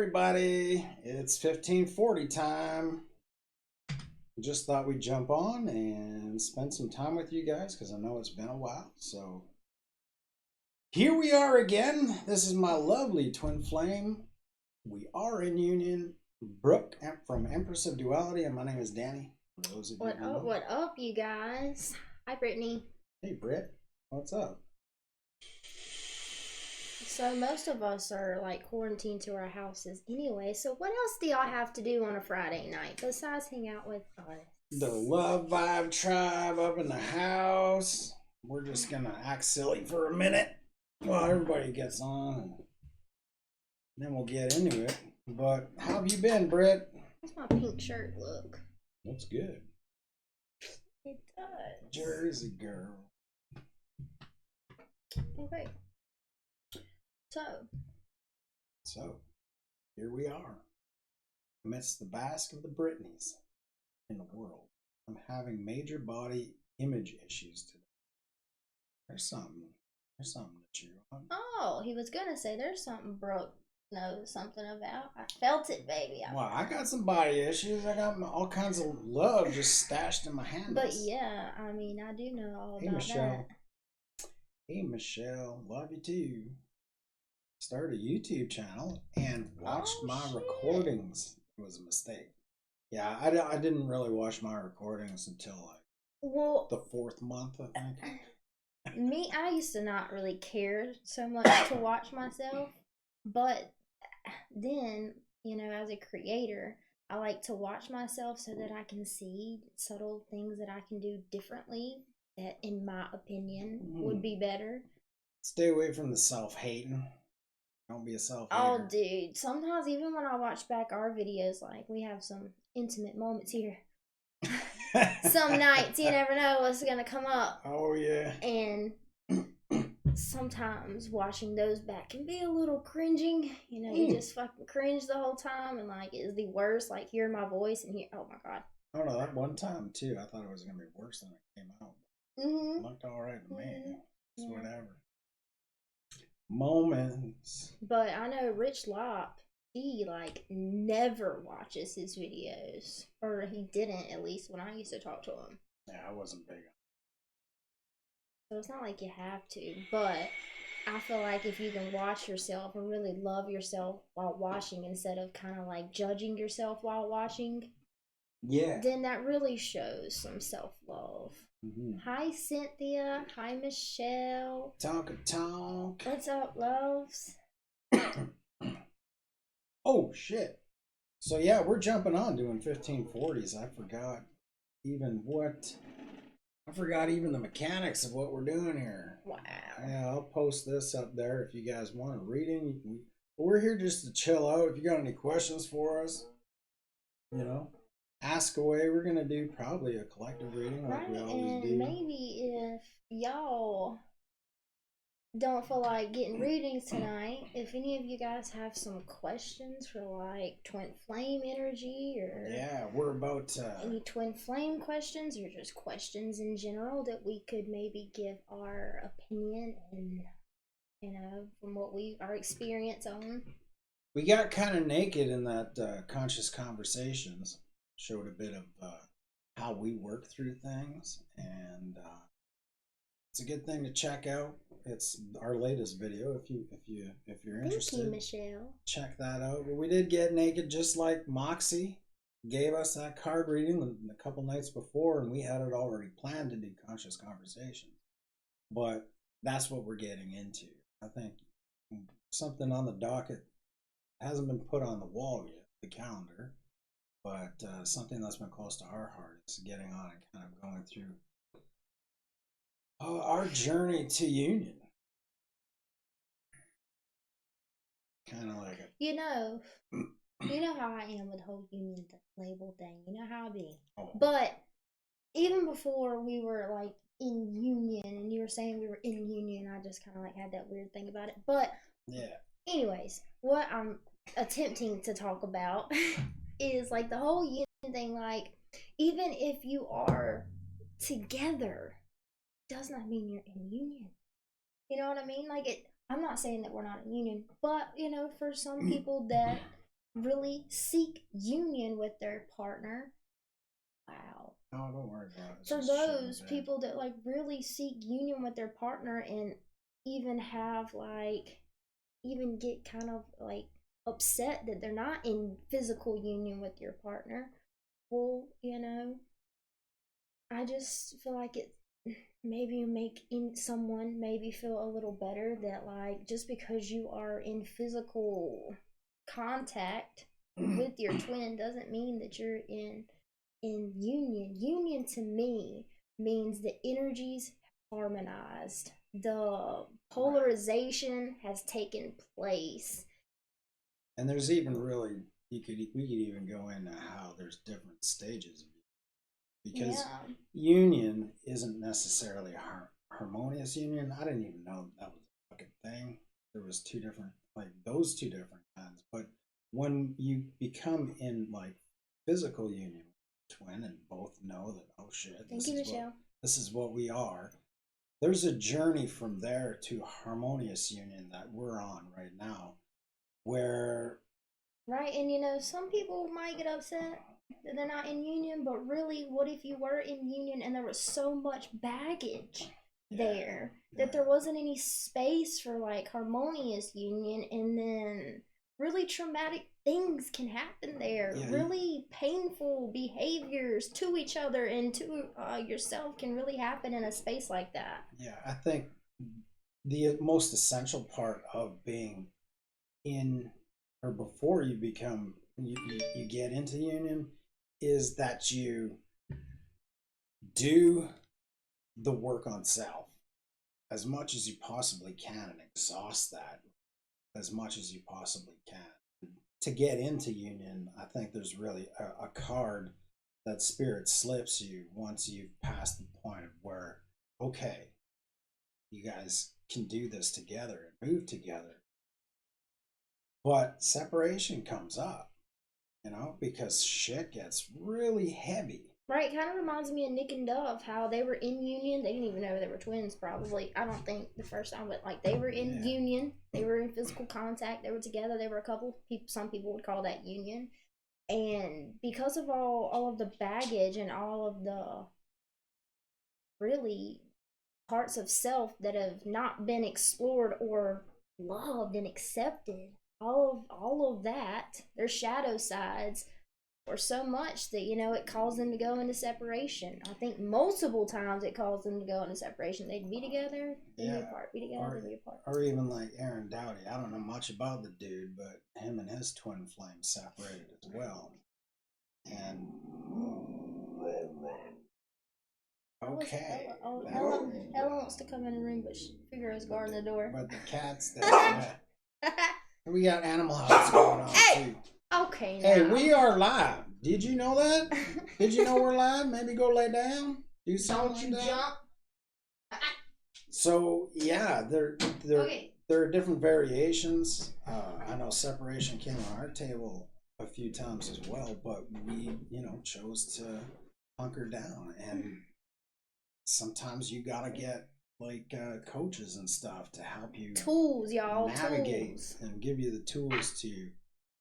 everybody. It's 1540 time. Just thought we'd jump on and spend some time with you guys because I know it's been a while. So here we are again. This is my lovely twin flame. We are in union. Brooke from Empress of Duality, and my name is Danny. For those of What you who up, know. what up, you guys? Hi, Brittany. Hey, Britt. What's up? So, most of us are like quarantined to our houses anyway, so what else do y'all have to do on a Friday night besides hang out with us? The Love Vibe Tribe up in the house. We're just gonna act silly for a minute while everybody gets on, and then we'll get into it. But how have you been, Britt? What's my pink shirt look? Looks good. It does. Jersey girl. Okay. So, here we are. Amidst the bask of the Britneys in the world, I'm having major body image issues today. There's something to chew on. Oh, he was gonna say there's something Brooke knows something about. I felt it, baby. Well, I got some body issues. I got all kinds of love just stashed in my handles. But yeah, I mean, I do know all Hey, about Michelle. that. Hey, Michelle. Love you too. Started a YouTube channel and watched my shit. recordings. It was a mistake. Yeah, I didn't really watch my recordings until like the fourth month, I think. I used to not really care so much to watch myself, but then, as a creator, I like to watch myself so that I can see subtle things that I can do differently that, in my opinion, would be better. Stay away from the self-hating. Don't be a self-hater. Oh, dude. Sometimes, even when I watch back our videos, like, we have some intimate moments here. Some nights, you never know what's going to come up. Oh, yeah. And sometimes watching those back can be a little cringing. You just fucking cringe the whole time, and like it's the worst. Like hearing my voice and oh my god. Oh no, that one time too, I thought it was gonna be worse than it came out. It looked all right to me. It's whatever. Moments. But I know Rich Lop, he like never watches his videos, or he didn't at least when I used to talk to him. Yeah, I wasn't big on. So it's not like you have to, but I feel like if you can watch yourself and really love yourself while watching instead of kind of like judging yourself while watching, yeah, then that really shows some self-love. Hi, Cynthia. Hi, Michelle. Talk. What's up, loves? Oh, shit. So, yeah, we're jumping on doing 1540s. I forgot even the mechanics of what we're doing here. Wow. Yeah, I'll post this up there if you guys want a reading. We're here just to chill out. If you got any questions for us, ask away. We're going to do probably a collective reading like we always do. Maybe if y'all don't feel like getting readings tonight, if any of you guys have some questions for like twin flame energy, or we're about any twin flame questions, or just questions in general that we could maybe give our opinion and from what our experience on. We got kind of naked in that conscious conversations. Showed a bit of how we work through things, and it's a good thing to check out. It's our latest video. If you're interested, thank you, Michelle. Check that out. But we did get naked, just like Moxie gave us that card reading a couple nights before, and we had it already planned to do conscious conversation. But that's what we're getting into. I think something on the docket hasn't been put on the wall yet, the calendar, but something that's been close to our heart is getting on and kind of going through our journey to union. Kind of like it. You know how I am with the whole union label thing. You know how I be. Oh. But even before we were like in union, and you were saying we were in union, I just kind of like had that weird thing about it. But yeah. Anyways, what I'm attempting to talk about is like the whole union thing. Like, even if you are together, does not mean you're in union. You know what I mean? Like, I'm not saying that we're not in union, but for some people that really seek union with their partner. Wow. No, don't worry about it. It's For just shit in those bed. people that like really seek union with their partner and even have like even get kind of like upset that they're not in physical union with your partner, well, I just feel like it maybe make in someone maybe feel a little better that like just because you are in physical contact with your twin doesn't mean that you're in union. Union to me means the energies harmonized, the polarization has taken place. And there's even really we could even go into how there's different stages of because Yeah. union isn't necessarily harmonious union. I didn't even know that was a fucking thing. There was two different like those two different kinds. But when you become in like physical union with a twin and both know that oh shit, Thank you, Michelle. this is what we are. There's a journey from there to harmonious union that we're on right now, where Right, and some people might get upset that they're not in union, but really, what if you were in union and there was so much baggage there that there wasn't any space for like harmonious union, and then really traumatic things can happen there. Yeah, really painful behaviors to each other and to yourself can really happen in a space like that. yeah, I think the most essential part of being in or before you become you get into union is that you do the work on self as much as you possibly can and exhaust that as much as you possibly can to get into union. I think there's really a card that spirit slips you once you've passed the point of where okay, you guys can do this together and move together. But separation comes up, because shit gets really heavy. Right, kind of reminds me of Nick and Dove, how they were in union. They didn't even know they were twins, probably. I don't think the first time, but like they were in union. They were in physical contact. They were together. They were a couple. People, some people would call that union. And because of all of the baggage and all of the really parts of self that have not been explored or loved and accepted, all of that, their shadow sides or so much that it caused them to go into separation. I think multiple times it caused them to go into separation. They'd be together, they'd be apart, be together, they'd be apart. Or even like Aaron Dowdy. I don't know much about the dude, but him and his twin flame separated as well. And okay, Ella wants to come in the room, but Figaro's guarding the door. But the cat's there. We got Animal House going on too. Okay, now. Hey, we are live. Did you know that? Did you know we're live? Maybe go lay down. Do something. Don't you jump. So yeah, there are different variations. I know separation came on our table a few times as well, but we chose to hunker down, and sometimes you gotta get like coaches and stuff to help you tools, y'all, navigate tools. and give you the tools to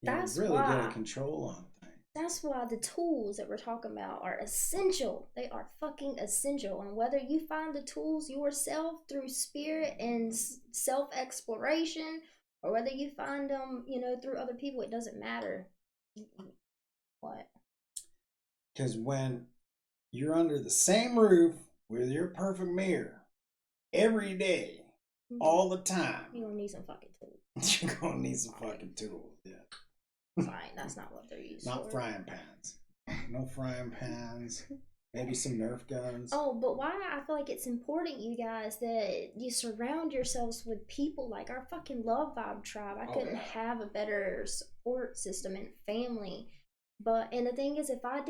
That's really why, get a control on things. That's why the tools that we're talking about are essential. They are fucking essential. And whether you find the tools yourself through spirit and self-exploration, or whether you find them, through other people, it doesn't matter. What? Because when you're under the same roof with your perfect mirror every day, all the time, you're gonna need some fucking tools. You're gonna need some fucking tools, yeah. Fine, that's not what they're used Not for. frying pans. No frying pans. Maybe some Nerf guns. Oh, but why I feel like it's important, you guys, that you surround yourselves with people like our fucking Love Vibe tribe. I couldn't have a better support system and family. And the thing is, if I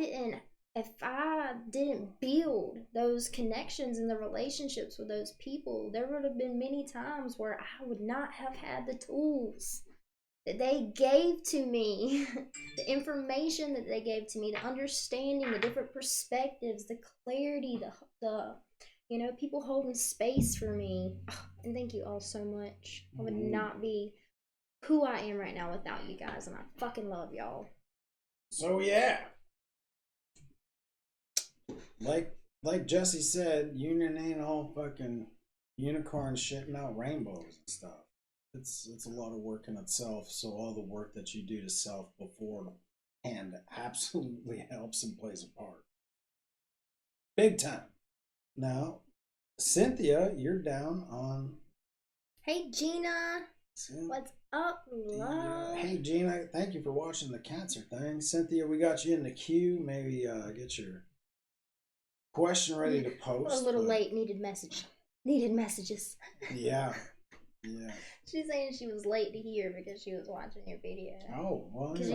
didn't build those connections and the relationships with those people, there would have been many times where I would not have had the tools that they gave to me, the information that they gave to me, the understanding, the different perspectives, the clarity, the people holding space for me. And thank you all so much. I would not be who I am right now without you guys, and I fucking love y'all. So yeah, like Jesse said, union ain't all fucking unicorns shitting out rainbows and stuff. It's a lot of work in itself. So all the work that you do to self beforehand absolutely helps and plays a part, big time. Now, Cynthia, you're down on. Hey Gina, what's up, love? Hey Gina, thank you for watching the cancer thing. Cynthia, we got you in the queue. Maybe get your question ready to post. A little late. Needed messages. Yeah. She's saying she was late to hear because she was watching your video. Oh well. Because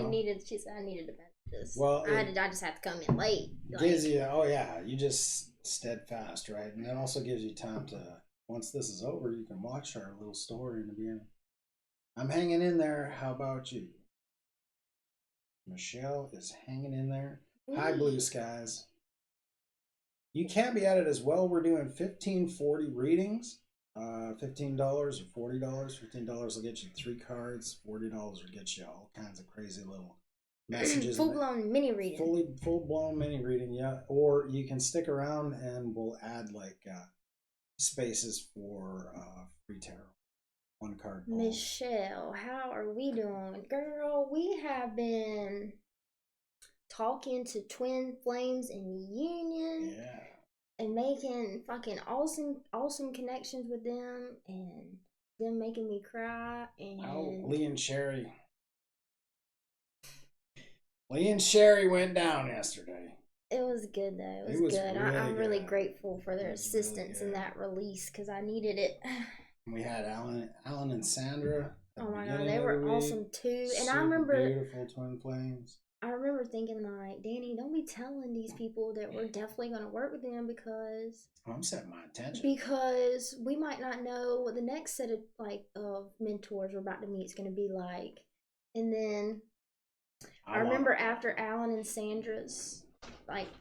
she said I needed to messages. Well, I just had to come in late. Gives you. Oh yeah, you just steadfast, right? And it also gives you time to. Once this is over, you can watch our little story in the beginning. I'm hanging in there. How about you? Michelle is hanging in there. Hi, Blue Skies. You can be at it as well. We're doing 1540 readings. $15 or $40. $15 will get you 3 cards. $40 will get you all kinds of crazy little messages. Full blown mini reading. Full blown mini reading, yeah. Or you can stick around and we'll add like spaces for free tarot. 1 card. Michelle, how are we doing? Girl, we have been talking to twin flames in union. Yeah. And making fucking awesome connections with them, and them making me cry. And Lee and Sherry. Lee and Sherry went down yesterday. It was good though. It was good. Really I'm really good. grateful for their assistance in that release because I needed it. We had Alan and Sandra. Oh my god, they were awesome too. And I remember beautiful twin flames. I remember thinking like, Danny, don't be telling these people that we're definitely gonna work with them because I'm setting my intention. Because we might not know what the next set of mentors we're about to meet is gonna be like. And then I remember after Alan and Sandra's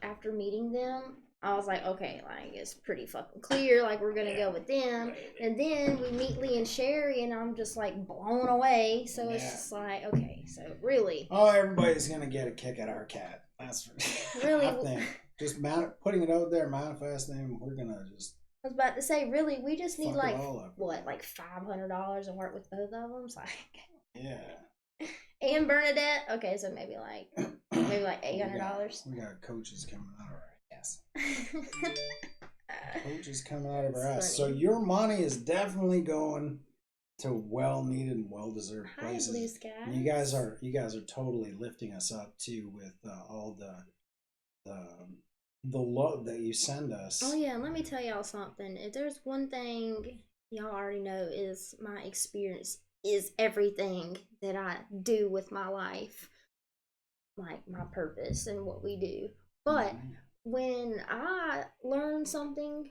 after meeting them, I was like, okay, it's pretty fucking clear, we're gonna go with them. And then we meet Lee and Sherry, and I'm just blown away. So it's just okay, so really. Oh, everybody's gonna get a kick at our cat. That's really. I think just putting it out there, manifesting. We're gonna just. I was about to say, really, we just need $500 and work with both of them. Yeah. And Bernadette. Okay, so maybe $800. We got coaches coming out of our ass. Coaches coming out of our ass. So your money is definitely going to well needed and well deserved places. Hi, Blue Skies. You guys are totally lifting us up too with all the love that you send us. Oh yeah, and let me tell y'all something. If there's one thing y'all already know is my experience is everything that I do with my life, my purpose and what we do. But when I learn something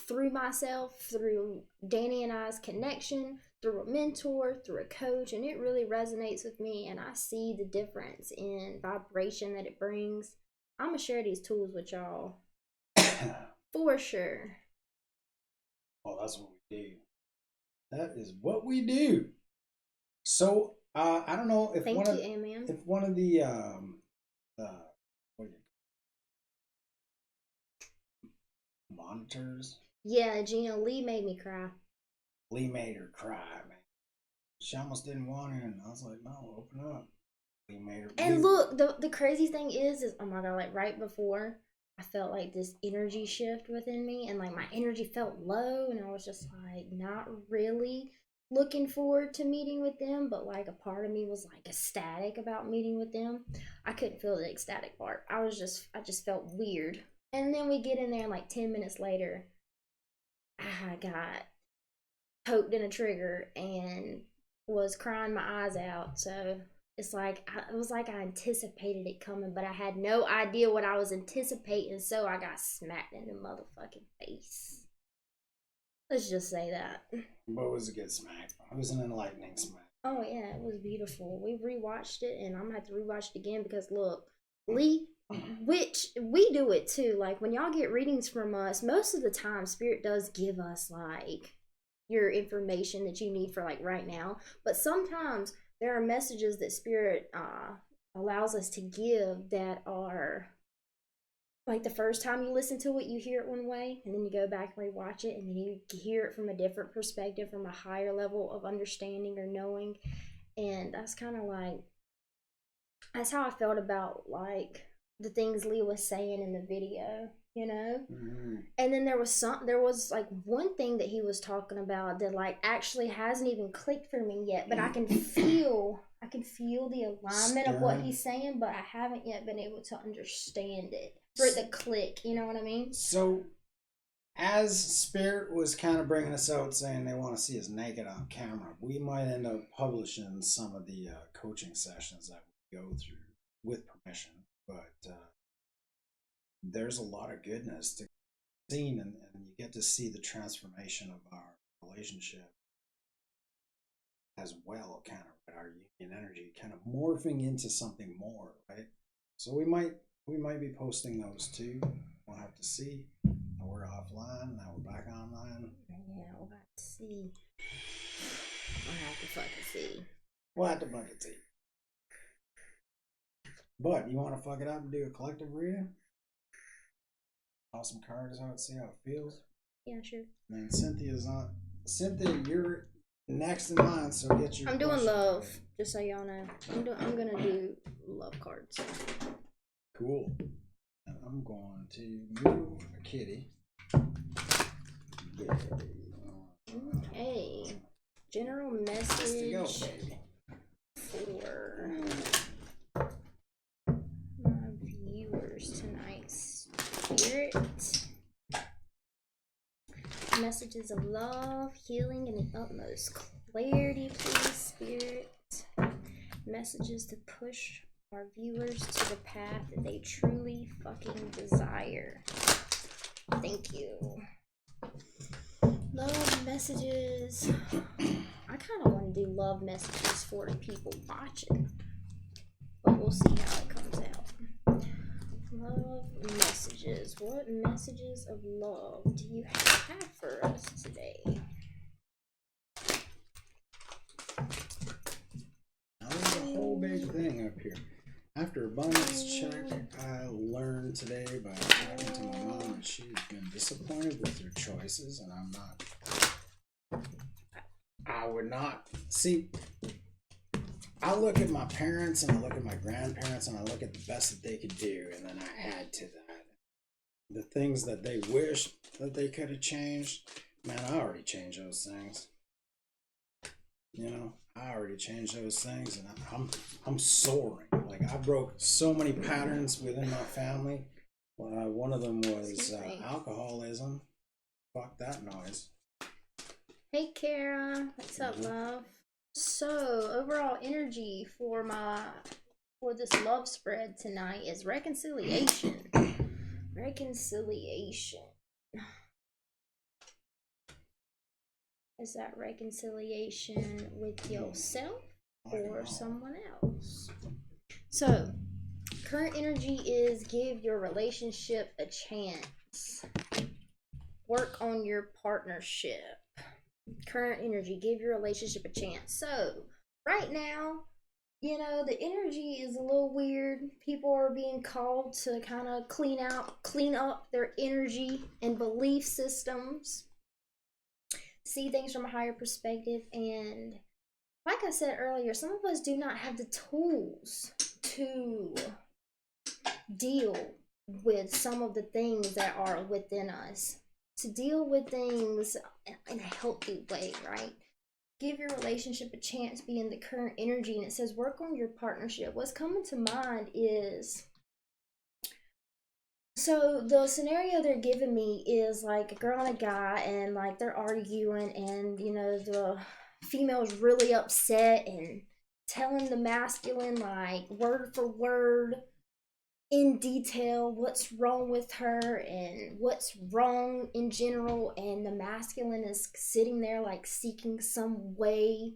through myself, through Danny and I's connection, through a mentor, through a coach, and it really resonates with me, and I see the difference in vibration that it brings, I'm gonna share these tools with y'all for sure. Well, that's what we do. That is what we do. So I don't know if one of the what monitors. Yeah, Gina, Lee made me cry. Lee made her cry, man. She almost didn't want her, and I was like, "No, open up." Lee made her. And look, the crazy thing is oh my god, right before I felt this energy shift within me, and my energy felt low, and I was just not really looking forward to meeting with them, but a part of me was ecstatic about meeting with them. I couldn't feel the ecstatic part. I just felt weird. And then we get in there, and 10 minutes later, I got poked in a trigger and was crying my eyes out. So it's it was I anticipated it coming, but I had no idea what I was anticipating, so I got smacked in the motherfucking face. Let's just say that. But it was a good smack. It was an enlightening smack. Oh yeah, it was beautiful. We rewatched it, and I'm gonna have to rewatch it again because look, Lee, which we do it too. When y'all get readings from us, most of the time Spirit does give us your information that you need for like right now. But sometimes there are messages that spirit allows us to give that are like the first time you listen to it, you hear it one way, and then you go back and rewatch it, and then you hear it from a different perspective, from a higher level of understanding or knowing. And that's kind of like, that's how I felt about like the things Lee was saying in the video, you know? Mm-hmm. And then there was like one thing that he was talking about that like actually hasn't even clicked for me yet, but I can feel the alignment of what he's saying, but I haven't yet been able to understand it for it to click, you know what I mean? So as Spirit was kind of bringing us out saying they want to see us naked on camera, we might end up publishing some of the coaching sessions that we go through with permission. But there's a lot of goodness to see, and you get to see the transformation of our relationship as well, kind of, right? Our union energy kind of morphing into something more, right? So we might be posting those too. We'll have to see. Now we're offline. Now we're back online. Yeah, we'll have to see. We'll have to fucking see. We'll have to bucket see. But you want to fuck it up and do a collective reading? Toss some cards out, see how it feels. Yeah, sure. And then Cynthia's on. Cynthia, you're next in line, so get your. I'm doing love, just so y'all know. I'm gonna do love cards. Cool. And I'm going to move a kitty. Okay. General message Go, for my viewers tonight. Spirit. Messages of love, healing, and the utmost clarity, please, Spirit. Messages to push our viewers to the path that they truly fucking desire. Thank you. Love messages. I kind of want to do love messages for the people watching, but we'll see how it comes out. Love messages. What messages of love do you have for us today? Now there's a whole big thing up here. After abundance check, I learned today by talking to my mom that she's been disappointed with her choices, and I'm not. I would not. See, I look at my parents and I look at my grandparents and I look at the best that they could do, and then I add to that the things that they wish that they could have changed. Man, I already changed those things. You know, I already changed those things, and I'm soaring. Like, I broke so many patterns within my family. One of them was alcoholism. Fuck that noise. Hey, Kara. What's up, love? So, overall energy for this love spread tonight is reconciliation. Reconciliation. Is that reconciliation with yourself or someone else? So, current energy is give your relationship a chance. Work on your partnership. Current energy, give your relationship a chance. So, right now, you know, the energy is a little weird. People are being called to kind of clean up their energy and belief systems. See things from a higher perspective, and like I said earlier, some of us do not have the tools to deal with some of the things that are within us, to deal with things in a healthy way, right? Give your relationship a chance, be in the current energy, and it says work on your partnership. What's coming to mind is, so the scenario they're giving me is like a girl and a guy, and like they're arguing, and you know the female's really upset and telling the masculine like word for word in detail what's wrong with her and what's wrong in general, and the masculine is sitting there like seeking some way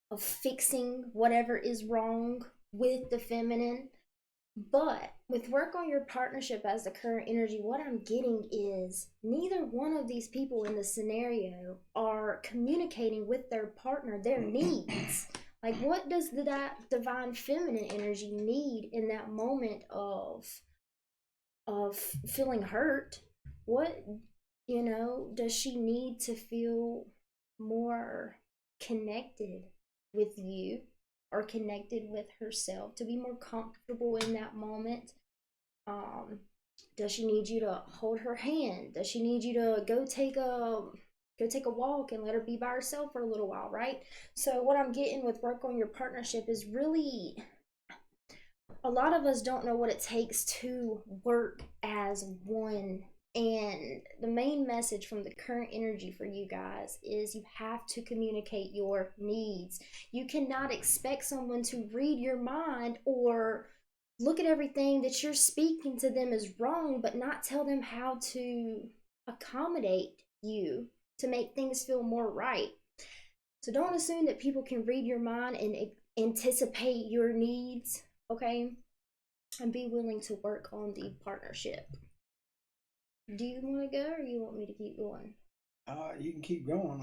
of fixing whatever is wrong with the feminine. But with work on your partnership as the current energy, what I'm getting is neither one of these people in the scenario are communicating with their partner their needs. Like, what does that divine feminine energy need in that moment of feeling hurt? What, does she need to feel more connected with you or connected with herself to be more comfortable in that moment? Um, does she need you to hold her hand? Does she need you to go take a walk and let her be by herself for a little while, right? So what I'm getting with work on your partnership is really a lot of us don't know what it takes to work as one. And the main message from the current energy for you guys is you have to communicate your needs. You cannot expect someone to read your mind or look at everything that you're speaking to them as wrong, but not tell them how to accommodate you to make things feel more right. So don't assume that people can read your mind and anticipate your needs, okay? And be willing to work on the partnership. Do you want to go or you want me to keep going? You can keep going.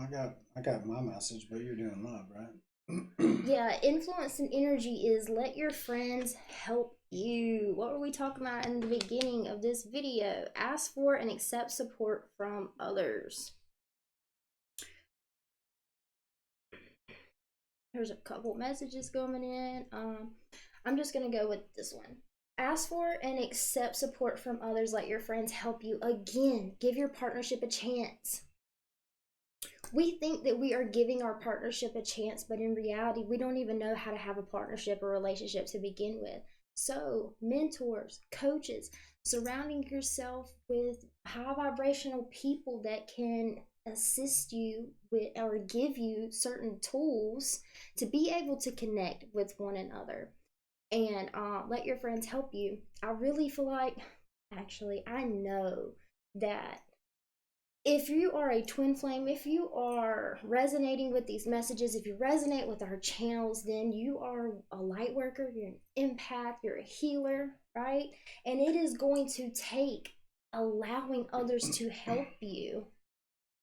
I got my message, but you're doing love, right? Yeah, influence and energy is let your friends help you. What were we talking about in the beginning of this video? Ask for and accept support from others. There's a couple messages coming in. I'm just gonna go with this one. Ask for and accept support from others. Let your friends help you. Again, give your partnership a chance. We think that we are giving our partnership a chance, but in reality, we don't even know how to have a partnership or relationship to begin with. So, mentors, coaches, surrounding yourself with high vibrational people that can assist you with or give you certain tools to be able to connect with one another and let your friends help you. I really feel like, actually, I know that if you are a twin flame, if you are resonating with these messages, if you resonate with our channels, then you are a light worker, you're an empath, you're a healer, right? And it is going to take allowing others to help you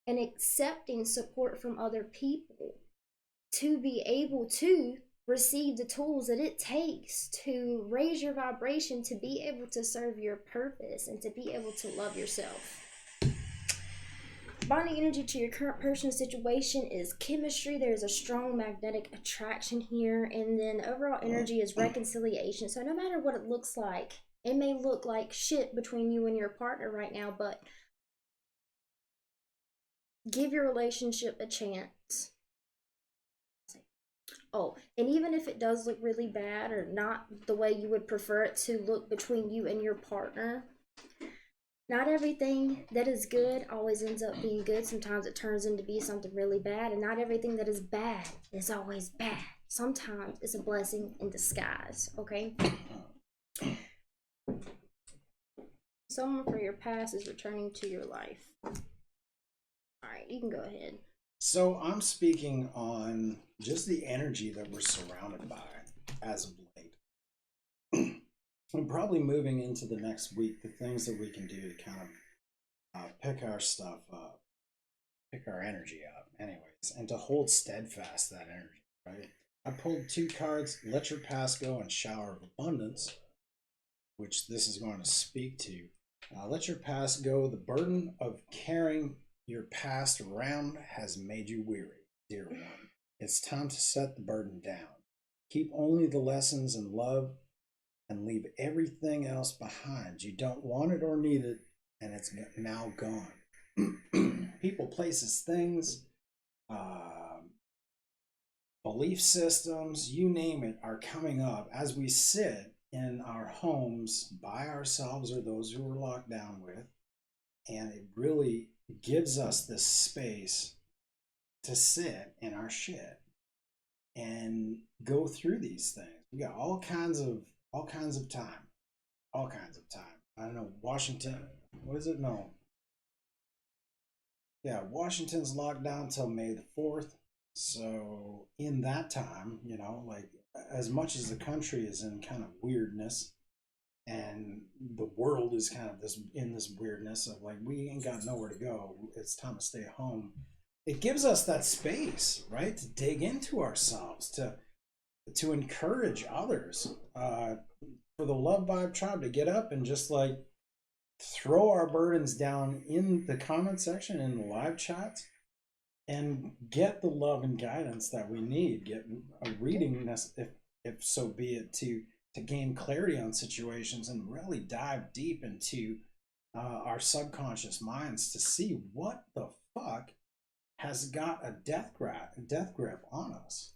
and accepting support from other people to be able to receive the tools that it takes to raise your vibration, to be able to serve your purpose, and to be able to love yourself. Bonding energy to your current person situation is chemistry. There's a strong magnetic attraction here. And then overall energy is reconciliation. So no matter what it looks like, it may look like shit between you and your partner right now, but give your relationship a chance. Oh, and even if it does look really bad or not the way you would prefer it to look between you and your partner, not everything that is good always ends up being good. Sometimes it turns into be something really bad, and not everything that is bad is always bad. Sometimes it's a blessing in disguise, okay? Someone for your past is returning to your life. Alright, you can go ahead. So I'm speaking on just the energy that we're surrounded by as of late. I'm probably moving into the next week, the things that we can do to kind of pick our stuff up, pick our energy up, anyways, and to hold steadfast that energy, right? I pulled two cards, Let Your Past Go and Shower of Abundance, which this is going to speak to. Let your past go. The burden of carrying your past around has made you weary, dear one. It's time to set the burden down. Keep only the lessons and love and leave everything else behind. You don't want it or need it, and it's now gone. People, places, things, belief systems, you name it, are coming up as we sit in our homes by ourselves or those who we're locked down with. And it really gives us this space to sit in our shit and go through these things. We got all kinds of time. All kinds of time. I don't know, Washington, what is it? No. Yeah, Washington's locked down till May the 4th. So in that time, like as much as the country is in kind of weirdness, and the world is kind of this in this weirdness of like we ain't got nowhere to go. It's time to stay home. It gives us that space, right, to dig into ourselves, to encourage others, for the Love Vibe tribe to get up and just like throw our burdens down in the comment section in the live chats and get the love and guidance that we need. Get a reading, if so be it, to gain clarity on situations and really dive deep into our subconscious minds to see what the fuck has got a death grip on us.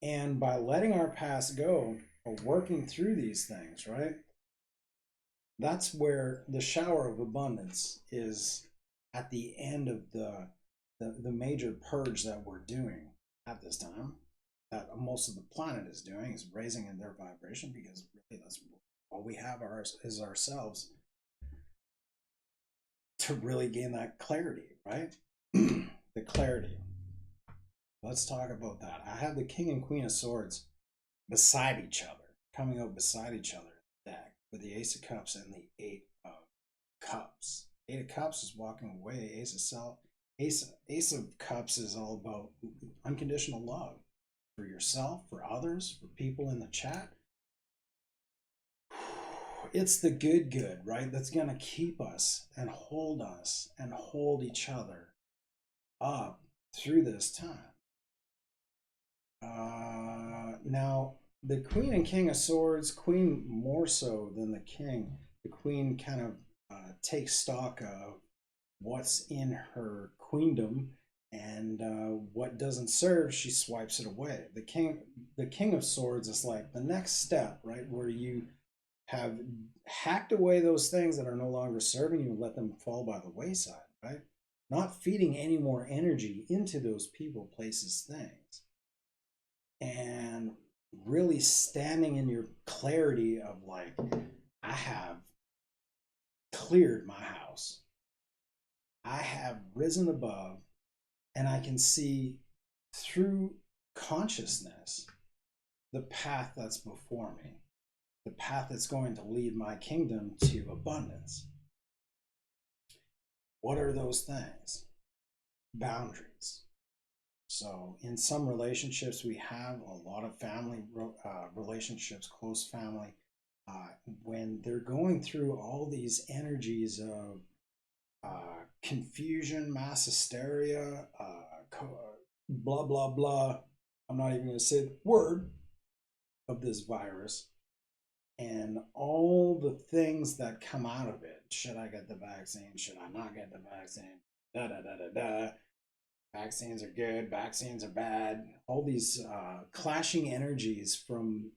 And by letting our past go or working through these things, right? That's where the shower of abundance is at the end of the major purge that we're doing at this time, that most of the planet is doing, is raising in their vibration, because really that's all we have is ourselves to really gain that clarity, right? The clarity. Let's talk about that. I have the King and Queen of Swords beside each other, coming out beside each other in the deck, with the Ace of Cups and the Eight of Cups. Eight of Cups is walking away. Ace of Cups is all about unconditional love for yourself, for others, for people in the chat. It's the good, right? That's going to keep us and hold each other up through this time. Now, the Queen and King of Swords, Queen more so than the King, the Queen kind of takes stock of what's in her queendom, and what doesn't serve, she swipes it away. The King of Swords is like the next step, right, where you have hacked away those things that are no longer serving you and let them fall by the wayside, right? Not feeding any more energy into those people, places, things, and really standing in your clarity of like, I have cleared my house. I have risen above, and I can see through consciousness the path that's before me, the path that's going to lead my kingdom to abundance. What are those things? Boundaries. So in some relationships, we have a lot of family relationships, close family, when they're going through all these energies of confusion, mass hysteria, blah, blah, blah. I'm not even going to say the word of this virus, and all the things that come out of it. Should I get the vaccine? Should I not get the vaccine? Da da da da da. Vaccines are good, vaccines are bad. All these clashing energies from,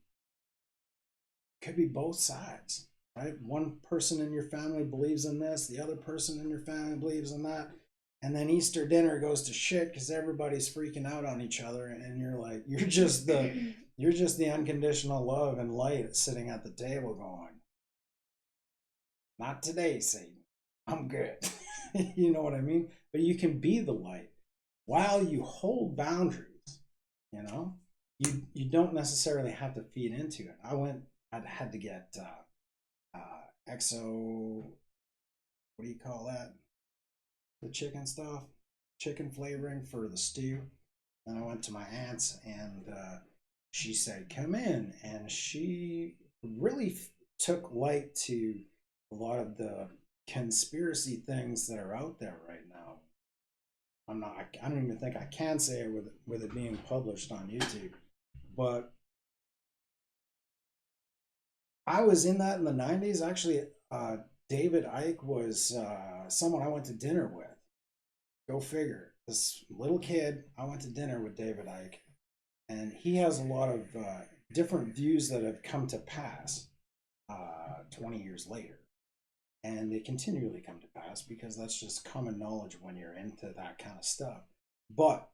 could be both sides, right? One person in your family believes in this, the other person in your family believes in that. And then Easter dinner goes to shit because everybody's freaking out on each other, and you're like, you're just the unconditional love and light sitting at the table going, not today, Satan. I'm good. You know what I mean? But you can be the light while you hold boundaries, you know? You don't necessarily have to feed into it. I had to get exo, what do you call that? The chicken stuff, chicken flavoring for the stew. And I went to my aunt's, and she said, come in. And she really took light to a lot of the conspiracy things that are out there right now. I don't even think I can say it with it being published on YouTube. But I was in that in the 90s. Actually, David Icke was someone I went to dinner with. Go figure. This little kid, I went to dinner with David Icke, and he has a lot of different views that have come to pass 20 years later. And they continually come to pass because that's just common knowledge when you're into that kind of stuff. But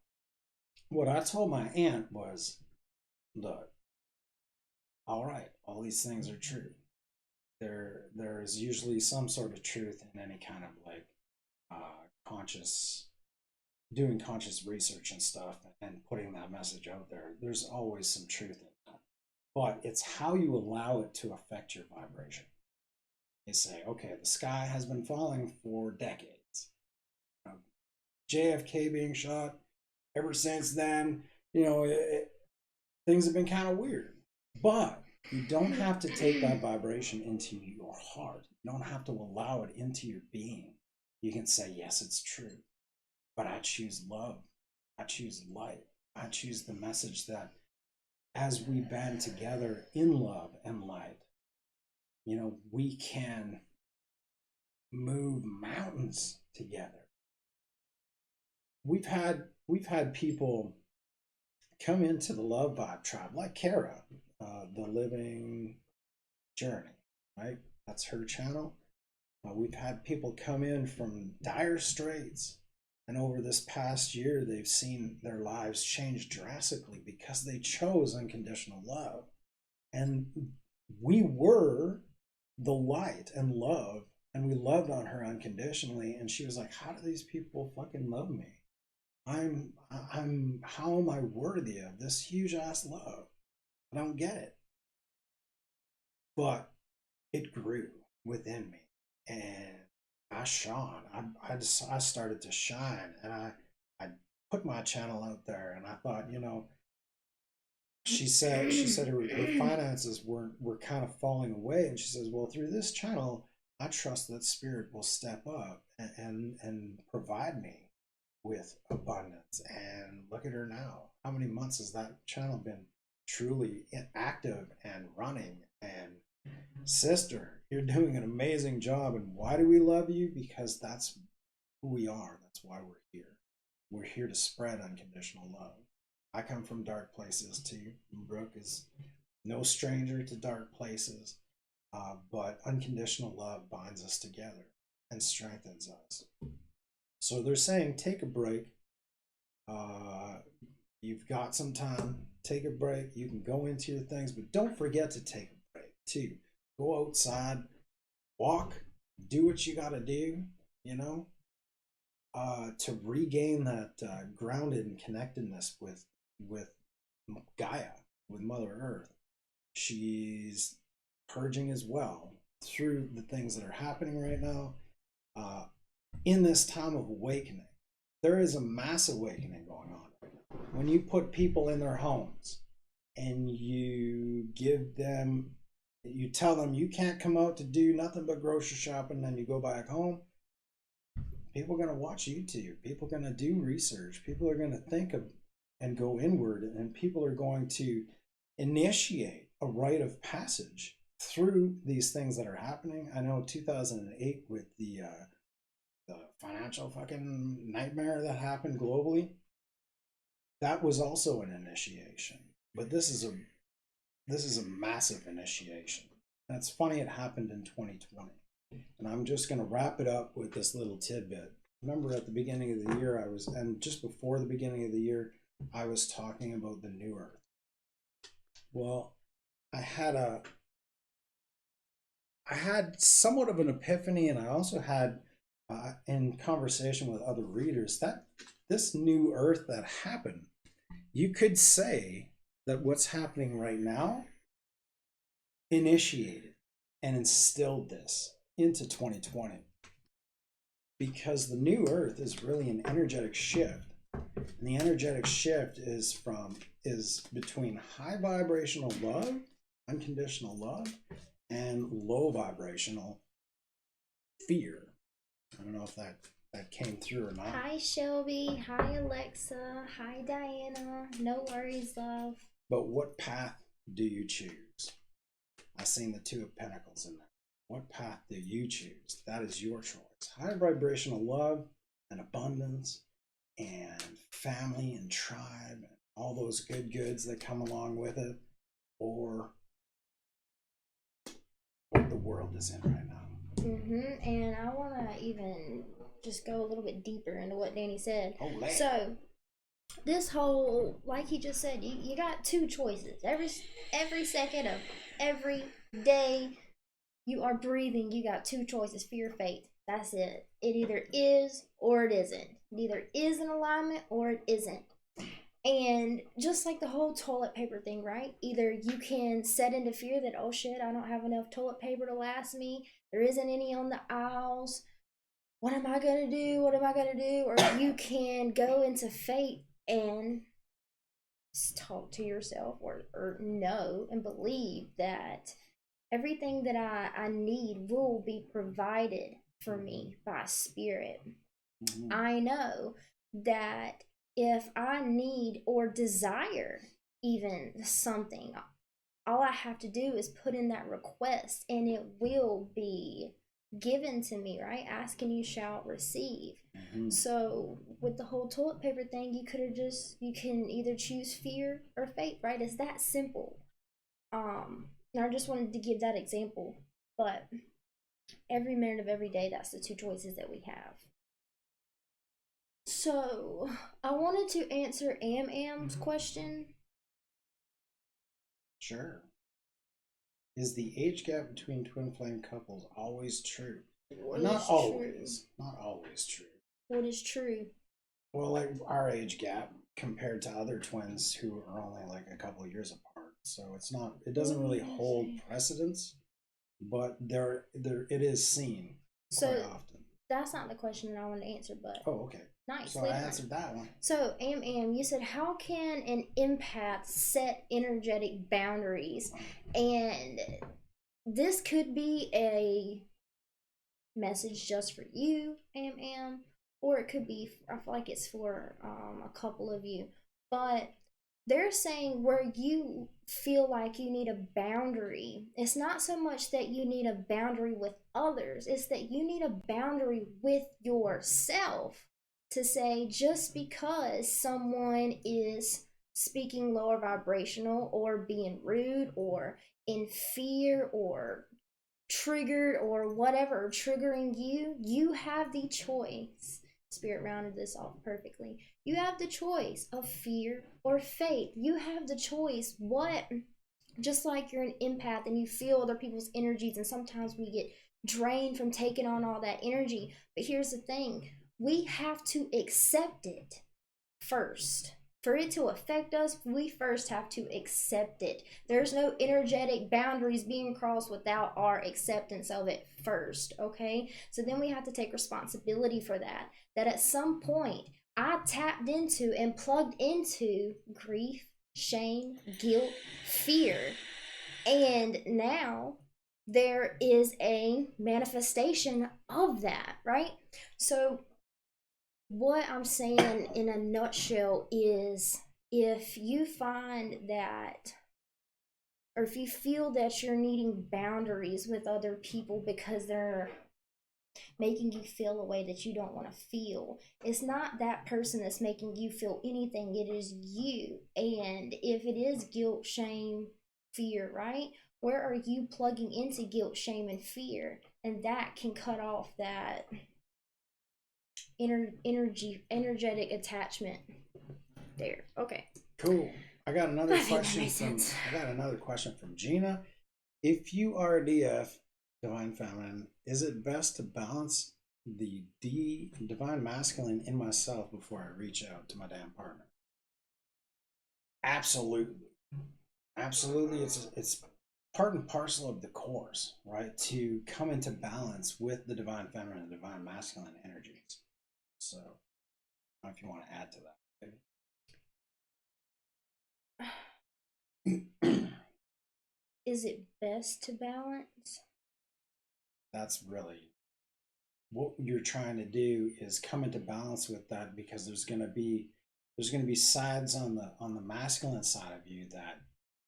what I told my aunt was, look, all right, all these things are true. There is usually some sort of truth in any kind of like doing conscious research and stuff and putting that message out there. There's always some truth in that. but it's how you allow it to affect your vibration. You say, okay, the sky has been falling for decades. JFK being shot, ever since then, things have been kind of weird. But you don't have to take that vibration into your heart. You don't have to allow it into your being. You can say, yes, it's true, but I choose love. I choose light. I choose the message that as we band together in love and light, we can move mountains together. We've had people come into the Love Vibe tribe, like Kara, the Living Journey, right? That's her channel. We've had people come in from dire straits, and over this past year, they've seen their lives change drastically because they chose unconditional love. And we were the light and love, and we loved on her unconditionally. And she was like, how do these people fucking love me? How am I worthy of this huge ass love? I don't get it. But it grew within me, and I shone. I started to shine, and I put my channel out there, and I thought, she said her finances were kind of falling away, and she says, well, through this channel, I trust that spirit will step up and provide me with abundance. And look at her now. How many months has that channel been truly active and running? And sister, you're doing an amazing job. And why do we love you? Because that's who we are. That's why we're here. We're here to spread unconditional love. I come from dark places too. Brooke is no stranger to dark places, but unconditional love binds us together and strengthens us. So they're saying, take a break. You've got some time. Take a break. You can go into your things, but don't forget to take a break too. Go outside, walk, do what you got to do, to regain that grounded and connectedness with Gaia, with Mother Earth. She's purging as well through the things that are happening right now. In this time of awakening, there is a mass awakening going on right now. When you put people in their homes and you tell them you can't come out to do nothing but grocery shopping, and then you go back home, people are going to watch YouTube. People are going to do research. People are going to think of and go inward, and people are going to initiate a rite of passage through these things that are happening. I know 2008 with the financial fucking nightmare that happened globally, that was also an initiation. But this is a massive initiation. And it's funny it happened in 2020. And I'm just going to wrap it up with this little tidbit. Remember at the beginning of the year and just before the beginning of the year, I was talking about the new earth. Well, I had somewhat of an epiphany, and I also had in conversation with other readers that this new earth that happened, you could say that what's happening right now initiated and instilled this into 2020, because the new earth is really an energetic shift, and the energetic shift is between high vibrational love, unconditional love, and low vibrational fear. I don't know if that came through or not. Hi Shelby, hi Alexa, hi Diana. No worries, love. But what path do you choose? I seen the Two of Pentacles in there. What path do you choose? That is your choice. High vibrational love and abundance and family and tribe and all those goods that come along with it, or what the world is in right now. And I want to even just go a little bit deeper into what Danny said. Oh, man. So this whole, like he just said, you got two choices. Every second of every day you are breathing, you got two choices: fear or faith. That's it. It either is or it isn't. It either is in alignment or it isn't. And just like the whole toilet paper thing, right? Either you can set into fear that, oh shit, I don't have enough toilet paper to last me, there isn't any on the aisles, what am I gonna do? What am I gonna do? Or you can go into faith and talk to yourself, or know and believe that everything that I need will be provided for me by spirit. Mm-hmm. I know that if I need or desire even something, all I have to do is put in that request and it will be given to me, right? Ask and you shall receive. Mm-hmm. So with the whole toilet paper thing, you can either choose fear or faith, right? It's that simple. And I just wanted to give that example, but every minute of every day, that's the two choices that we have. So I wanted to answer Am's question. Sure. Is the age gap between twin flame couples always true? Not always. Not always true. What is true? Well, like our age gap compared to other twins who are only like a couple of years apart. So it's not, it doesn't really hold precedence, but it is seen quite often. That's not the question that I want to answer, but oh, okay. Nice. So I answered that one. So, you said, how can an empath set energetic boundaries? And this could be a message just for you, or it could be, I feel like it's for a couple of you. But they're saying where you feel like you need a boundary, it's not so much that you need a boundary with others, it's that you need a boundary with yourself, to say just because someone is speaking lower vibrational or being rude or in fear or triggered or whatever, triggering you, you have the choice. Spirit rounded this off perfectly. You have the choice of fear or faith. You have the choice. Just like you're an empath and you feel other people's energies, and sometimes we get drained from taking on all that energy. But here's the thing, we have to accept it first. For it to affect us, we first have to accept it. There's no energetic boundaries being crossed without our acceptance of it first, okay? So then we have to take responsibility for that. That at some point, I tapped into and plugged into grief, shame, guilt, fear. And now there is a manifestation of that, right? So what I'm saying in a nutshell is, if you find that, or if you feel that you're needing boundaries with other people because they're making you feel a way that you don't want to feel, it's not that person that's making you feel anything, it is you. And if it is guilt, shame, fear, right? Where are you plugging into guilt, shame, and fear? And that can cut off that energetic attachment there. Okay. Cool. I got another question from Gina. If you are a DF, divine feminine, is it best to balance the divine masculine in myself before I reach out to my damn partner? Absolutely. Absolutely. It's part and parcel of the course, right? To come into balance with the divine feminine and divine masculine energies. So, I don't know if you want to add to that. Is it best to balance? That's really what you're trying to do, is come into balance with that, because there's going to be sides on the masculine side of you that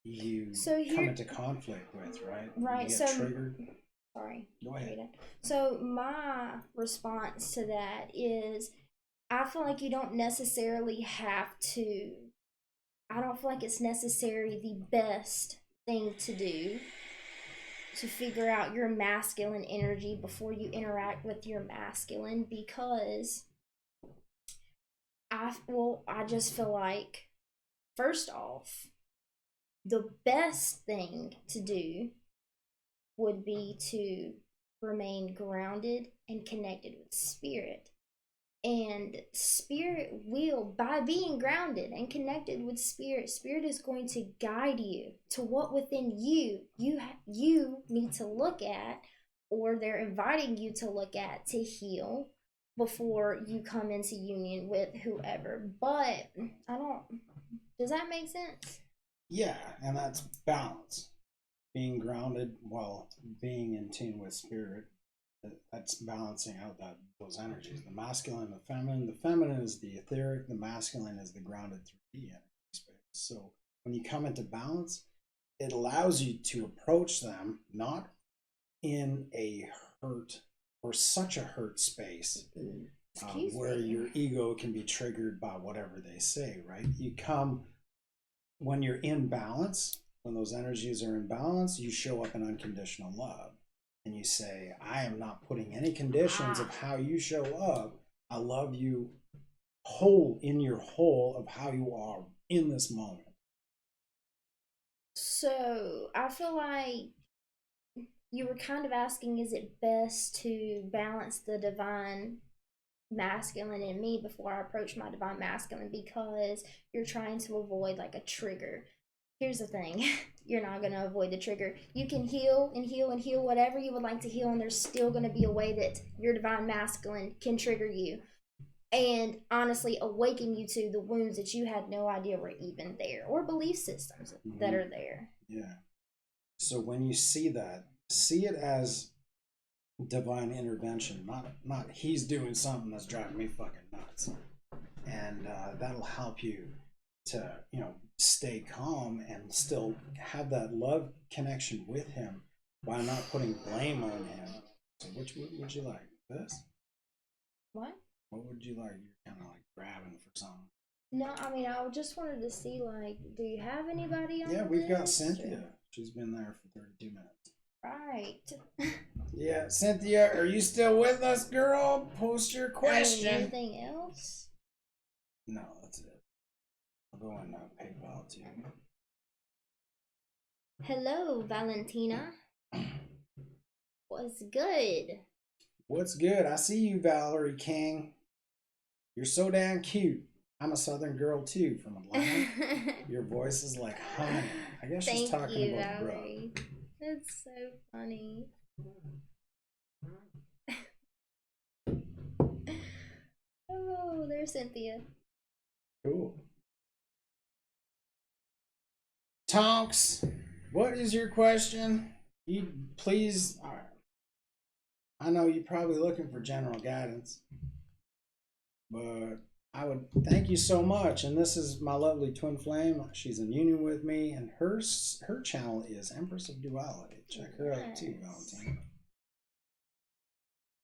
you come into conflict with, right? Right. You get triggered. Sorry. Go ahead. So my response to that is, I feel like you don't necessarily have to. I don't feel like it's necessarily the best thing to do to figure out your masculine energy before you interact with your masculine, because I just feel like, first off, the best thing to do would be to remain grounded and connected with spirit. And spirit will, by being grounded and connected with spirit is going to guide you to what within you need to look at, or they're inviting you to look at to heal before you come into union with whoever. But I don't, does that make sense? Yeah, and that's balance. Being grounded while being in tune with spirit. That's balancing out those energies. The masculine and the feminine. The feminine is the etheric, the masculine is the grounded 3D energy space. So when you come into balance, it allows you to approach them not in a hurt or such a hurt space where your ego can be triggered by whatever they say, right? You come when you're in balance, when those energies are in balance, you show up in unconditional love. And you say, I am not putting any conditions of how you show up. I love you whole in your whole of how you are in this moment. So I feel like you were kind of asking, is it best to balance the divine masculine in me before I approach my divine masculine, because you're trying to avoid like a trigger. Here's the thing. You're not going to avoid the trigger. You can heal and heal and heal whatever you would like to heal, and there's still going to be a way that your divine masculine can trigger you and honestly awaken you to the wounds that you had no idea were even there, or belief systems that are there. Yeah. So when you see that, see it as divine intervention, not he's doing something that's driving me fucking nuts. And that'll help you to, stay calm and still have that love connection with him while not putting blame on him. So which would you like? This? What? What would you like? You're kind of like grabbing for something. No, I mean, I just wanted to see, like, do you have anybody on? Yeah, we've got Cynthia. She's been there for 32 minutes. Right. Yeah, Cynthia, are you still with us, girl? Post your question. Anything else? No, that's it. I'll go on PayPal too. Hello, Valentina. What's good? What's good? I see you, Valerie King. You're so damn cute. I'm a Southern girl too, from Atlanta. Your voice is like honey. I guess she's talking about Valerie. Brooke. That's so funny. Oh, there's Cynthia. Cool. Tonks, what is your question? You please. I know you're probably looking for general guidance, but I would thank you so much. And this is my lovely twin flame. She's in union with me, and her channel is Empress of Duality. Check her out too, Valentina.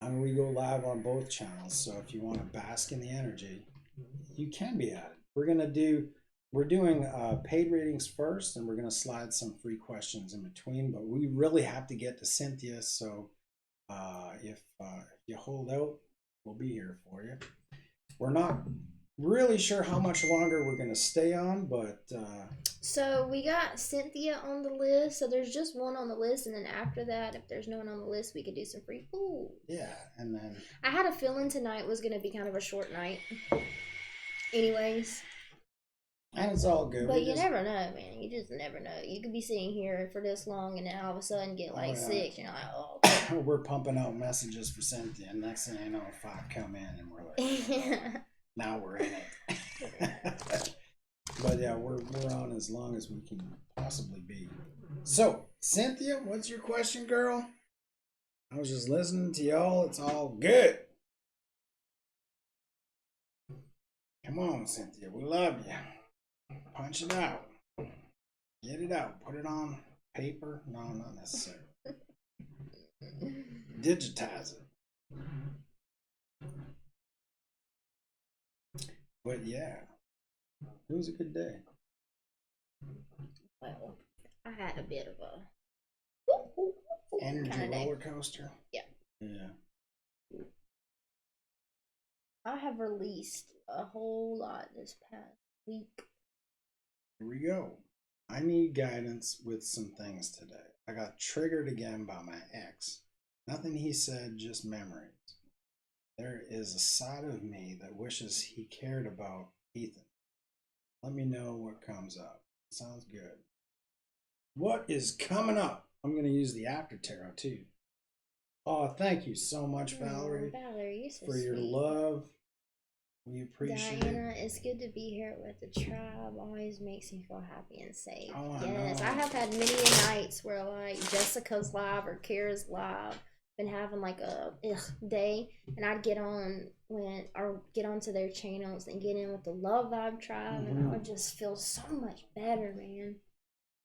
I mean, we go live on both channels, so if you want to bask in the energy, you can be at it. We're doing paid readings first, and we're going to slide some free questions in between, but we really have to get to Cynthia, so if you hold out, we'll be here for you. We're not really sure how much longer we're going to stay on, but so we got Cynthia on the list, so there's just one on the list, and then after that, if there's no one on the list, we could do some free food. Yeah, and then I had a feeling tonight was going to be kind of a short night anyways. And it's all good. But you never know, man. You just never know. You could be sitting here for this long and then all of a sudden get like sick. You're like, oh. We're pumping out messages for Cynthia, and next thing I know, 5 come in, and we're like, now we're in it. But yeah, we're on as long as we can possibly be. So, Cynthia, what's your question, girl? I was just listening to y'all. It's all good. Come on, Cynthia. We love you. Punch it out. Get it out. Put it on paper. No, not necessarily. Digitize it. But yeah, it was a good day. Well, I had a bit of a energy roller coaster. Yeah. Yeah. I have released a whole lot this past week. Here we go. I need guidance with some things today. I got triggered again by my ex. Nothing he said, just memories. There is a side of me that wishes he cared about Ethan. Let me know what comes up. Sounds good. What is coming up? I'm going to use the after tarot too. Oh, thank you so much, Valerie, Valerie, you're so for your sweet. love. We appreciate Diana, it. it's good to be here with the tribe. Always makes me feel happy and safe. Oh, Yes, I know. have had many nights where like Jessica's live or Kara's live been having like a day, and I'd get on get onto their channels and get in with the Love Vibe tribe, and I would just feel so much better, man.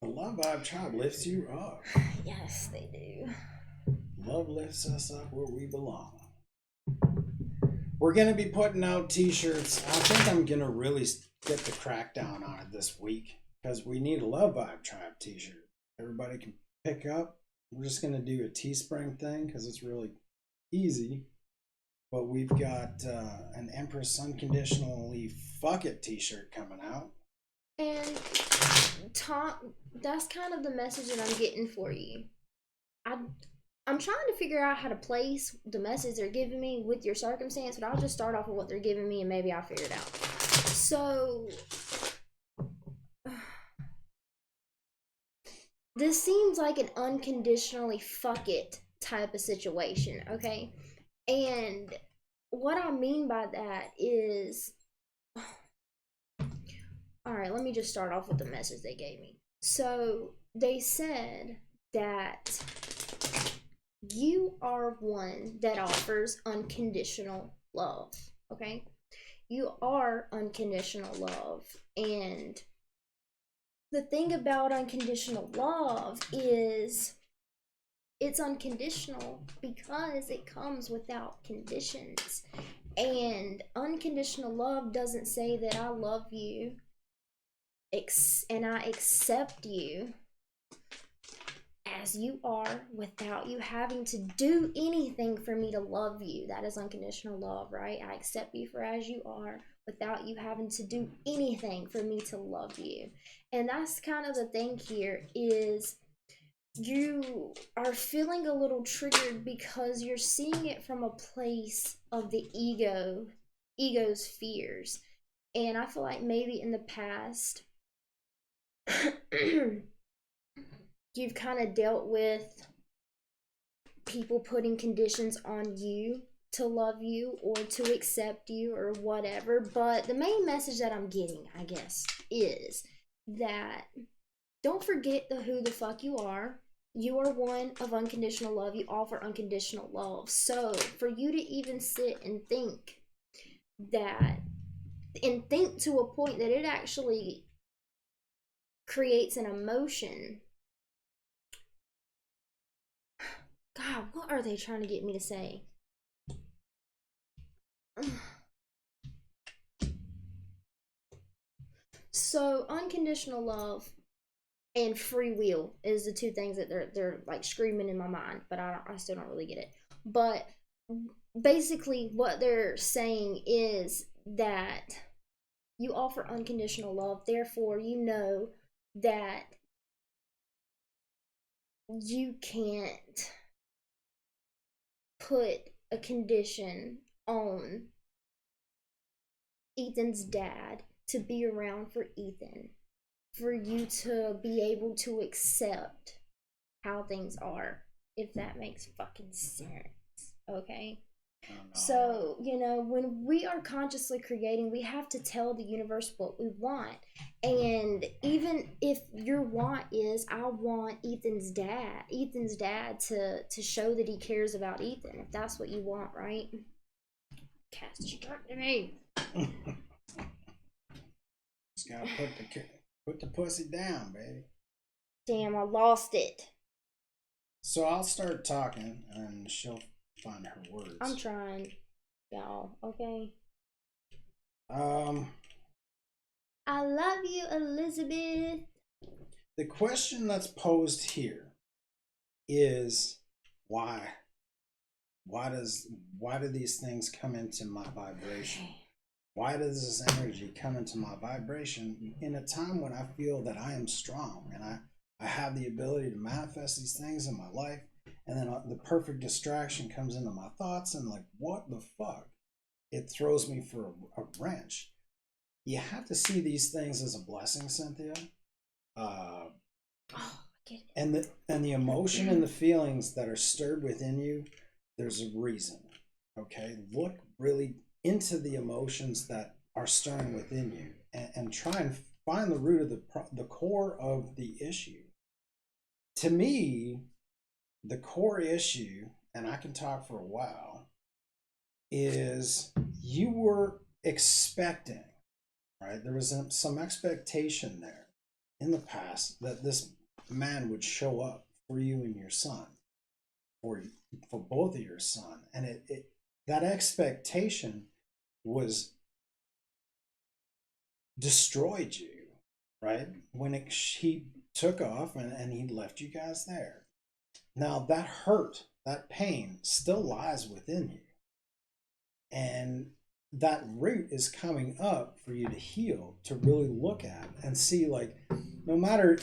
The Love Vibe Tribe lifts you up. Yes, they do. Love lifts us up where we belong. We're going to be putting out t-shirts. I think I'm going to really get the crackdown on it this week because we need a Love Vibe Tribe t-shirt. Everybody can pick up. We're just going to do a Teespring thing because it's really easy. But we've got an Empress Unconditionally Fuck It t-shirt coming out. And Tom, that's kind of the message that I'm getting for you. I'm trying to figure out how to place the message they're giving me with your circumstance, but I'll just start off with what they're giving me and maybe I'll figure it out. So, this seems like an unconditionally fuck it type of situation, okay? And what I mean by that is, alright, let me just start off with the message they gave me. So, they said that you are one that offers unconditional love, okay? You are unconditional love. And the thing about unconditional love is it's unconditional because it comes without conditions. And unconditional love doesn't say that I love you and I accept you as you are without you having to do anything for me to love you. That is unconditional love, right? I accept you for as you are without you having to do anything for me to love you. And that's kind of the thing here is you are feeling a little triggered because you're seeing it from a place of the ego's fears. And I feel like maybe in the past you've kind of dealt with people putting conditions on you to love you or to accept you or whatever. But the main message that I'm getting, I guess, is that don't forget who the fuck you are. You are one of unconditional love. You offer unconditional love. So for you to even sit and think that, and think to a point that it actually creates an emotion. God, what are they trying to get me to say? So unconditional love and free will is the two things that they're like screaming in my mind, but I still don't really get it. But basically what they're saying is that you offer unconditional love, therefore you know that you can't put a condition on Ethan's dad to be around for Ethan, for you to be able to accept how things are, if that makes fucking sense, okay? So, when we are consciously creating, we have to tell the universe what we want. And even if your want is, I want Ethan's dad to show that he cares about Ethan, if that's what you want, right? Cast you talk to me. Just gotta put the pussy down, baby. Damn, I lost it. So I'll start talking and she'll find her words. I'm trying, y'all, okay? I love you, Elizabeth. The question that's posed here is why? Why do these things come into my vibration? Why does this energy come into my vibration in a time when I feel that I am strong and I have the ability to manifest these things in my life, and then the perfect distraction comes into my thoughts and like, what the fuck? it throws me for a wrench. You have to see these things as a blessing, Cynthia. Uh, Oh, I get it. and the emotion and the feelings that are stirred within you, there's a reason. Okay, look really into the emotions that are stirring within you, and try and find the root of the core of the issue. To me, the core issue, and I can talk for a while, is you were expecting, right? There was some expectation there in the past that this man would show up for you and your son, for both of your son, and that expectation was destroyed you, right? When he took off and he left you guys there. Now that hurt, that pain still lies within you. And that root is coming up for you to heal, to really look at and see, like, no matter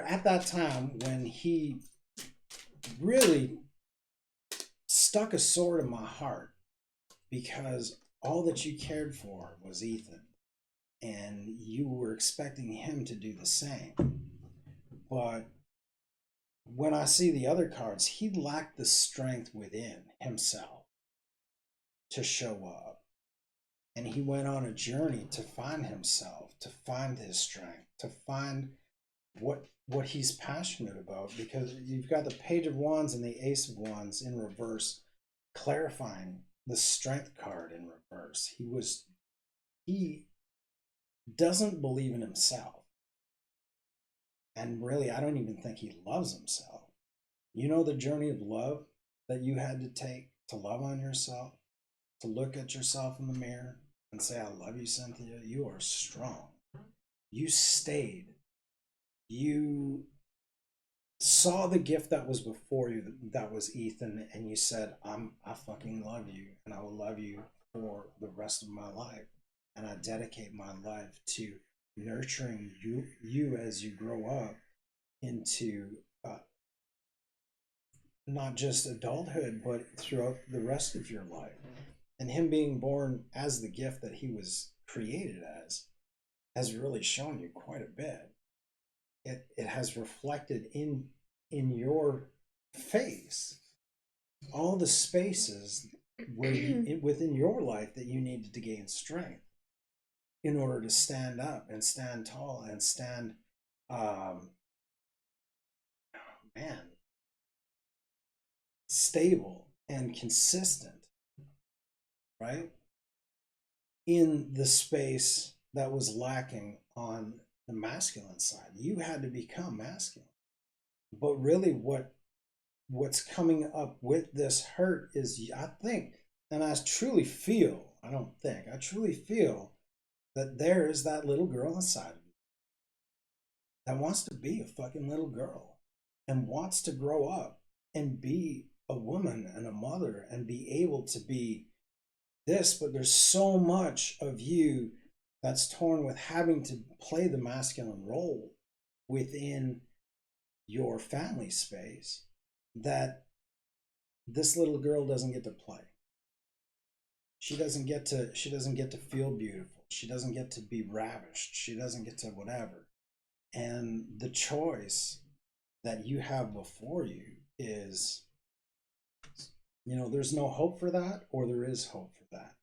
at that time when he really stuck a sword in my heart, because all that you cared for was Ethan and you were expecting him to do the same. But when I see the other cards, he lacked the strength within himself to show up. And he went on a journey to find himself, to find his strength, to find what he's passionate about, because you've got the Page of Wands and the Ace of Wands in reverse, clarifying the Strength card in reverse. He doesn't believe in himself. And really, I don't even think he loves himself. You know the journey of love that you had to take to love on yourself, to look at yourself in the mirror and say, I love you, Cynthia. You are strong. You stayed. You saw the gift that was before you, that was Ethan, and you said, I fucking love you, and I will love you for the rest of my life. And I dedicate my life to nurturing you as you grow up into not just adulthood, but throughout the rest of your life. And him being born as the gift that he was created as has really shown you quite a bit. It has reflected in your face all the spaces where within your life that you needed to gain strength in order to stand up and stand tall and stand man, stable and consistent, right? In the space that was lacking on the masculine side. You had to become masculine. But really what's coming up with this hurt is, I think, and I truly feel, I truly feel that there is that little girl inside of you that wants to be a fucking little girl and wants to grow up and be a woman and a mother and be able to be this. But there's so much of you that's torn with having to play the masculine role within your family space that this little girl doesn't get to play. She doesn't get to feel beautiful. She doesn't get to be ravished. She doesn't get to whatever. And the choice that you have before you is, there's no hope for that, or there is hope for that.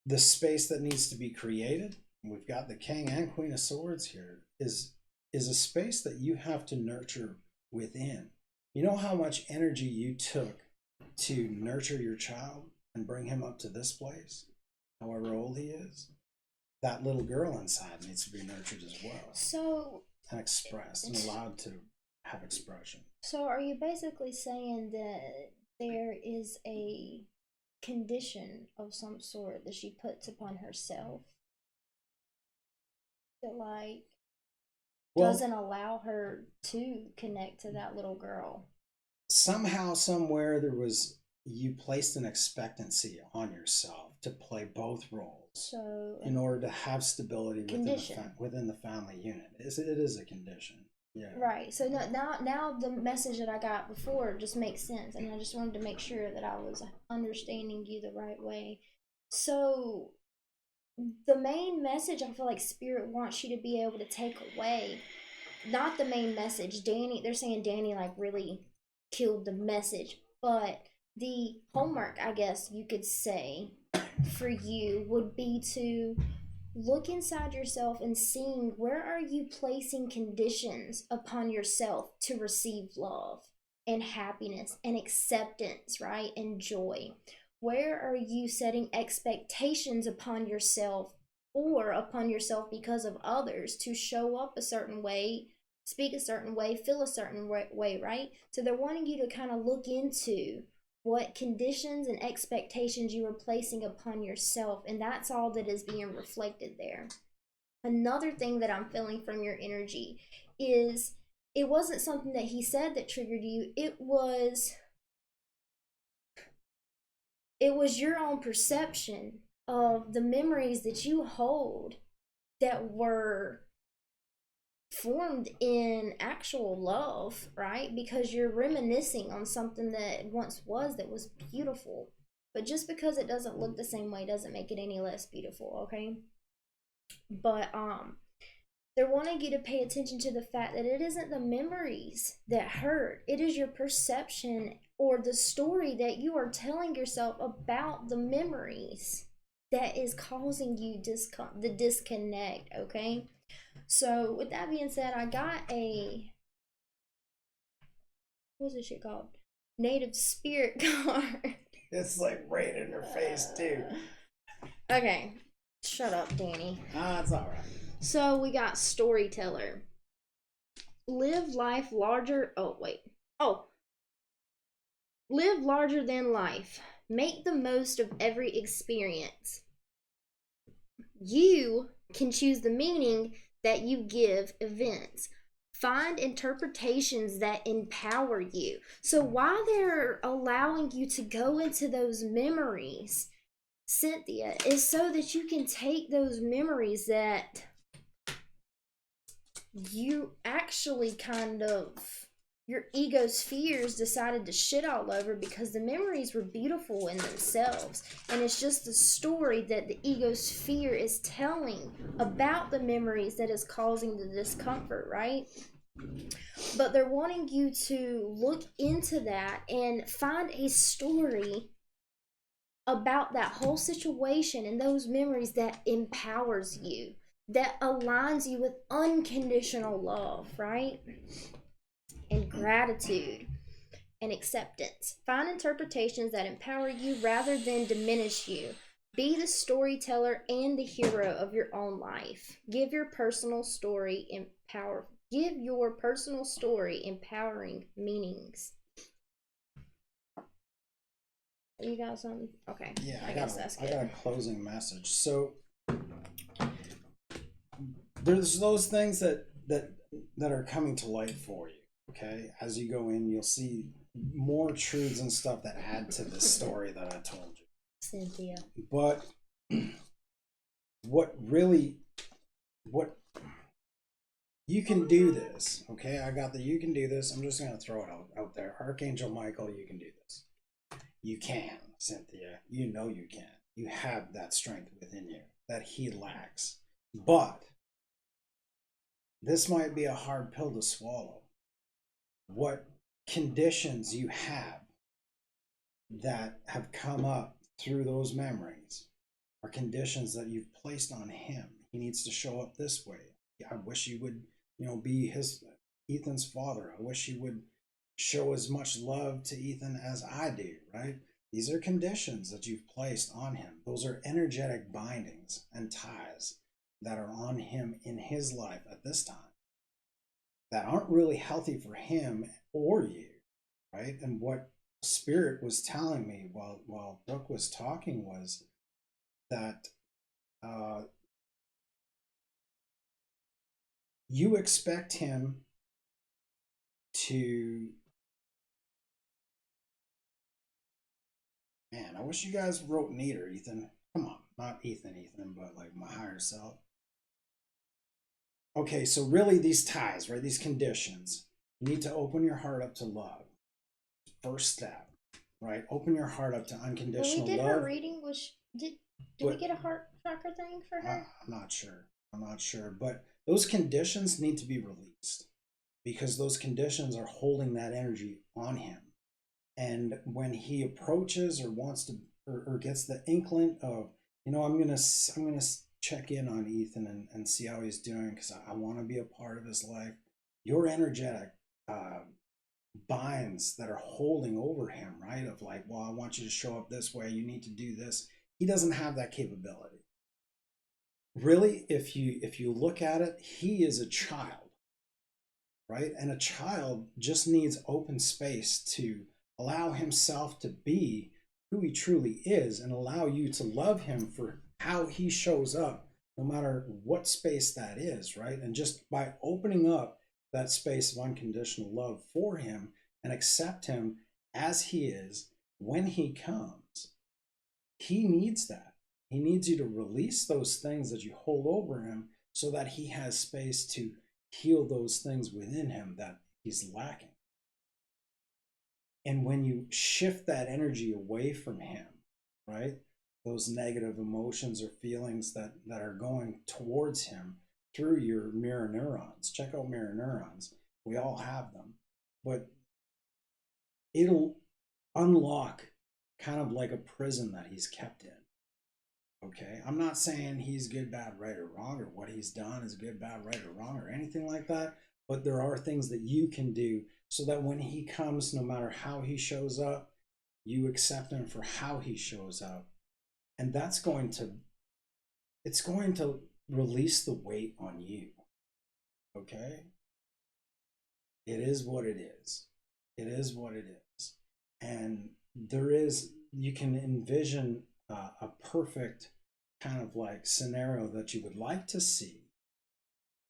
The space that needs to be created, we've got the King and Queen of Swords here, is a space that you have to nurture within. You know how much energy you took to nurture your child and bring him up to this place, however old he is? That little girl inside needs to be nurtured as well. And expressed and allowed to have expression. So are you basically saying that there is a condition of some sort that she puts upon herself that doesn't allow her to connect to that little girl? Somehow, somewhere, you placed an expectancy on yourself to play both roles. So in order to have stability within the family unit. It is a condition. Yeah. Right. So now the message that I got before just makes sense, and I just wanted to make sure that I was understanding you the right way. So the main message I feel like Spirit wants you to be able to take away, not the main message. Danny, they're saying Danny like really killed the message, but the homework, I guess you could say, for you would be to look inside yourself and seeing where are you placing conditions upon yourself to receive love and happiness and acceptance, right? And joy. Where are you setting expectations upon yourself or upon yourself because of others to show up a certain way, speak a certain way, feel a certain way, right? So they're wanting you to kind of look into what conditions and expectations you are placing upon yourself, and that's all that is being reflected there. Another thing that I'm feeling from your energy is it wasn't something that he said that triggered you. It was your own perception of the memories that you hold that were formed in actual love, right? Because you're reminiscing on something that once was that was beautiful. But just because it doesn't look the same way doesn't make it any less beautiful, okay? But they're wanting you to pay attention to the fact that it isn't the memories that hurt. It is your perception or the story that you are telling yourself about the memories that is causing you the disconnect, okay? So with that being said, I got a, what's this shit called? Native Spirit card. It's like right in her face too. Okay, shut up, Danny. It's all right. So we got Storyteller. Live life larger. Oh wait. Oh, live larger than life. Make the most of every experience. You can choose the meaning that you give events. Find interpretations that empower you. So while they're allowing you to go into those memories, Cynthia, is so that you can take those memories that you actually kind of, your ego's fears decided to shit all over because the memories were beautiful in themselves, and it's just the story that the ego's fear is telling about the memories that is causing the discomfort, right? But they're wanting you to look into that and find a story about that whole situation and those memories that empowers you, that aligns you with unconditional love, right? And gratitude and acceptance. Find interpretations that empower you rather than diminish you. Be the storyteller and the hero of your own life. Give your personal story empowering meanings. You got something? Okay. Yeah, I guess that's good. I got a closing message. So there's those things that are coming to light for you. Okay, as you go in, you'll see more truths and stuff that add to the story that I told you. Cynthia. But what you can do this, okay? I got the you can do this. I'm just gonna throw it out there. Archangel Michael, you can do this. You can, Cynthia. You know you can. You have that strength within you that he lacks. But this might be a hard pill to swallow. What conditions you have that have come up through those memories are conditions that you've placed on him. He needs to show up this way. I wish you would, be Ethan's father. I wish you would show as much love to Ethan as I do, right? These are conditions that you've placed on him. Those are energetic bindings and ties that are on him in his life at this time that aren't really healthy for him or you, right? And what Spirit was telling me while Brooke was talking was that you expect him to, man, I wish you guys wrote neater, Ethan. Come on, not Ethan, but like my higher self. Okay, so really these ties, right? These conditions, you need to open your heart up to love. First step, right? Open your heart up to When we unconditional did her love. reading, was did we But get a heart chakra thing for her? I'm not sure. I'm not sure. But those conditions need to be released because those conditions are holding that energy on him. And when he approaches or wants to or gets the inkling of, I'm gonna check in on Ethan and see how he's doing because I want to be a part of his life. Your energetic uh, binds that are holding over him, right? Of like, well, I want you to show up this way. You need to do this. He doesn't have that capability. Really, if you look at it, he is a child, right? And a child just needs open space to allow himself to be who he truly is and allow you to love him for how he shows up, no matter what space that is, right? And just by opening up that space of unconditional love for him and accept him as he is when he comes, he needs that. He needs you to release those things that you hold over him so that he has space to heal those things within him that he's lacking. And when you shift that energy away from him, right, those negative emotions or feelings that are going towards him through your mirror neurons, check out mirror neurons. We all have them, but it'll unlock kind of like a prison that he's kept in. Okay, I'm not saying he's good, bad, right, or wrong, or what he's done is good, bad, right, or wrong, or anything like that. But there are things that you can do so that when he comes, no matter how he shows up, you accept him for how he shows up. And it's going to release the weight on you. Okay? It is what it is. It is what it is. And you can envision a perfect kind of like scenario that you would like to see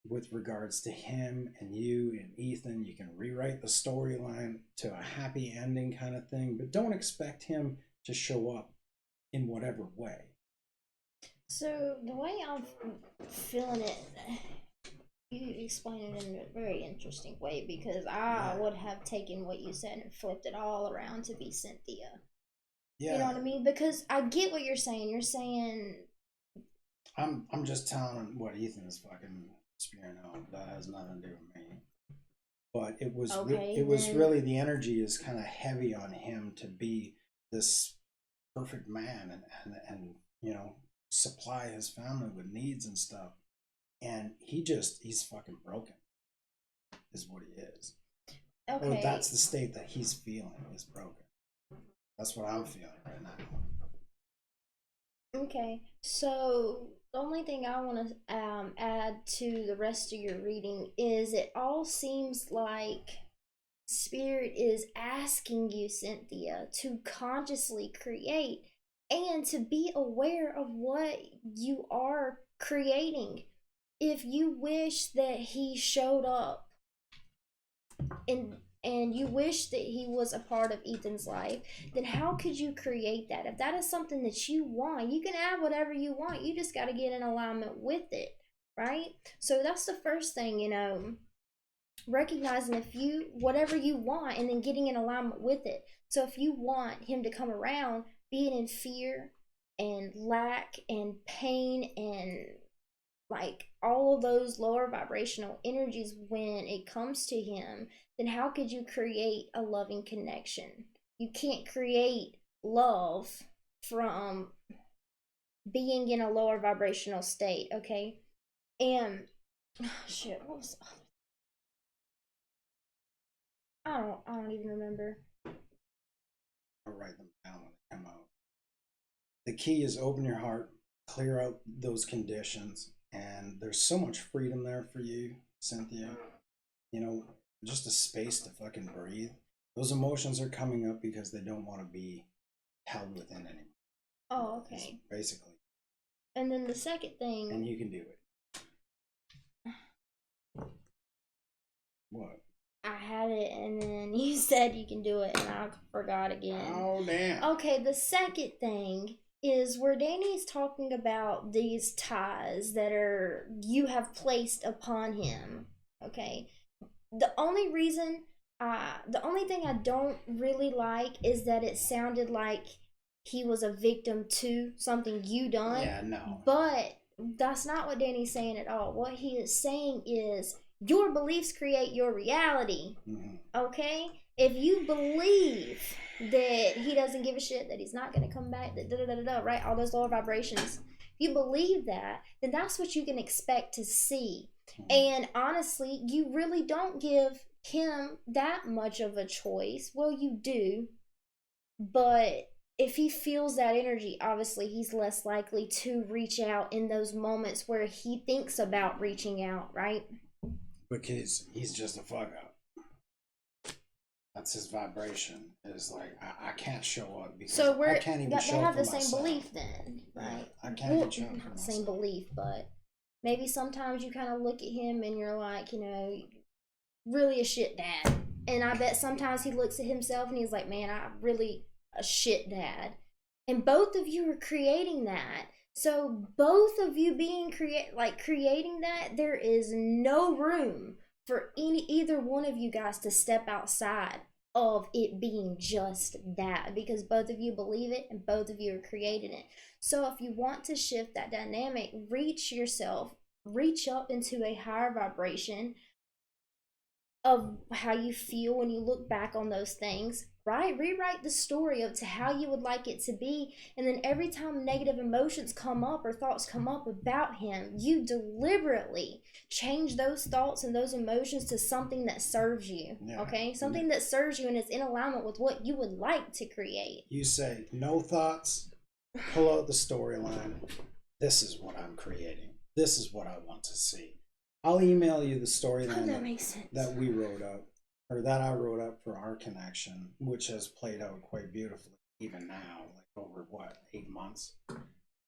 with regards to him and you and Ethan. You can rewrite the storyline to a happy ending kind of thing, but don't expect him to show up in whatever way. So the way I'm feeling it, you explain it in a very interesting way because I Yeah. would have taken what you said and flipped it all around to be Cynthia. You know Yeah. what I mean? Because I get what you're saying. You're saying, I'm just telling him what Ethan is fucking spewing out. That has nothing to do with me. But okay, it was then, really the energy is kind of heavy on him to be this perfect man and supply his family with needs and stuff. And he's fucking broken, is what he is. Or okay, that's the state that he's feeling is broken. That's what I'm feeling right now. okay. So the only thing I want to add to the rest of your reading is it all seems like Spirit is asking you, Cynthia, to consciously create and to be aware of what you are creating. If you wish that he showed up and you wish that he was a part of Ethan's life, then how could you create that? If that is something that you want, you can add whatever you want. You just got to get in alignment with it, right? So that's the first thing, recognizing if you whatever you want and then getting in alignment with it. So if you want him to come around being in fear and lack and pain and like all of those lower vibrational energies when it comes to him, then how could you create a loving connection? You can't create love from being in a lower vibrational state, okay? And shit, what was I don't even remember. I'll write them down when they come out. The key is open your heart, clear out those conditions, and there's so much freedom there for you, Cynthia. You know, just a space to fucking breathe. Those emotions are coming up because they don't want to be held within anymore. Oh, okay. Basically. And then the second thing, And you can do it. What? I had it, and then you said you can do it, and I forgot again. Oh, damn. Okay, the second thing is where Danny's talking about these ties that are you have placed upon him. Okay, the only reason, the only thing I don't really like is that it sounded like he was a victim to something you done. Yeah, no. But that's not what Danny's saying at all. What he is saying is your beliefs create your reality. Mm-hmm. Okay? If you believe that he doesn't give a shit, that he's not going to come back, that da da da da, right? All those lower vibrations. If you believe that, then that's what you can expect to see. And honestly, you really don't give him that much of a choice. Well, you do, but if he feels that energy, obviously he's less likely to reach out in those moments where he thinks about reaching out, right? Because he's just a fuck up. That's his vibration. It's like I can't show up because So I can't even show they have up for the same myself. belief then, right? I can't even show up for myself. Same belief, but maybe sometimes you kind of look at him and you're like, you know, really a shit dad. And I bet sometimes he looks at himself and he's like, man, I'm really a shit dad. And both of you are creating that. So both of you being creating that, there is no room for either one of you guys to step outside of it being just that, because both of you believe it and both of you are creating it. So if you want to shift that dynamic, reach up into a higher vibration of how you feel when you look back on those things, right? Rewrite the story of to how you would like it to be, and then every time negative emotions come up or thoughts come up about him, you deliberately change those thoughts and those emotions to something that serves you. Yeah. Okay, something that serves you and is in alignment with what you would like to create. You say no thoughts, pull out the storyline. This is what I'm creating. This is what I want to see. I'll email you the storyline that we wrote up, or that I wrote up for our connection, which has played out quite beautifully even now, like over what, 8 months?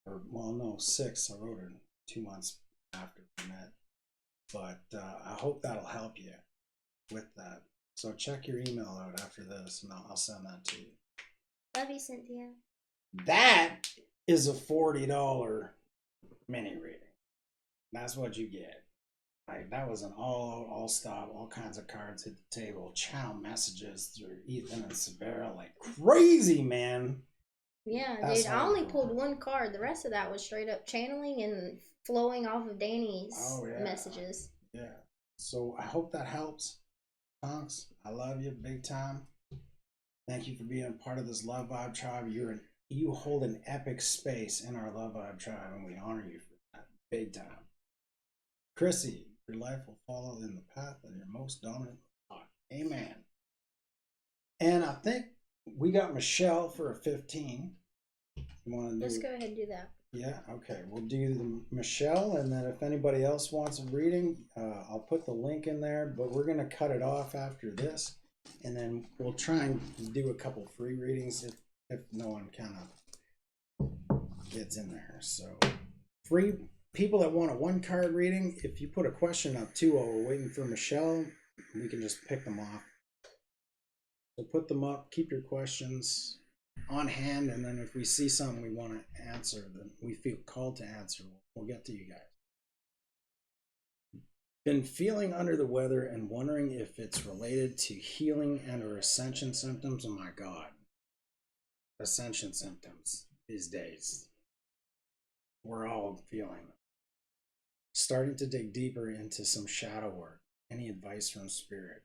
Or, well, no, 6. I wrote it 2 months after we met. But I hope that'll help you with that. So check your email out after this, and I'll send that to you. Love you, Cynthia. That is a $40 mini reading. That's what you get. Like, that was an all stop, all kinds of cards hit the table, channel messages through Ethan and Severa like crazy, man. Yeah, that's dude, I only pulled one card. The rest of that was straight up channeling and flowing off of Danny's messages. Yeah. So I hope that helps. Tonks, I love you big time. Thank you for being a part of this Love Vibe Tribe. You hold an epic space in our Love Vibe Tribe, and we honor you for that big time. Chrissy, your life will follow in the path of your most dominant thought. Amen. And I think we got Michelle for a 15. You want to do? Let's go ahead and do that. Yeah, okay. We'll do the Michelle, and then if anybody else wants a reading, I'll put the link in there, but we're going to cut it off after this, and then we'll try and do a couple free readings if no one kind of gets in there. So free people that want a 1-card reading, if you put a question up too while we're waiting for Michelle, we can just pick them off. So put them up, keep your questions on hand, and then if we see something we want to answer, then we feel called to answer, we'll get to you guys. Been feeling under the weather and wondering if it's related to healing and or ascension symptoms. Oh my God. Ascension symptoms these days. We're all feeling them. Starting to dig deeper into some shadow work. Any advice from spirit?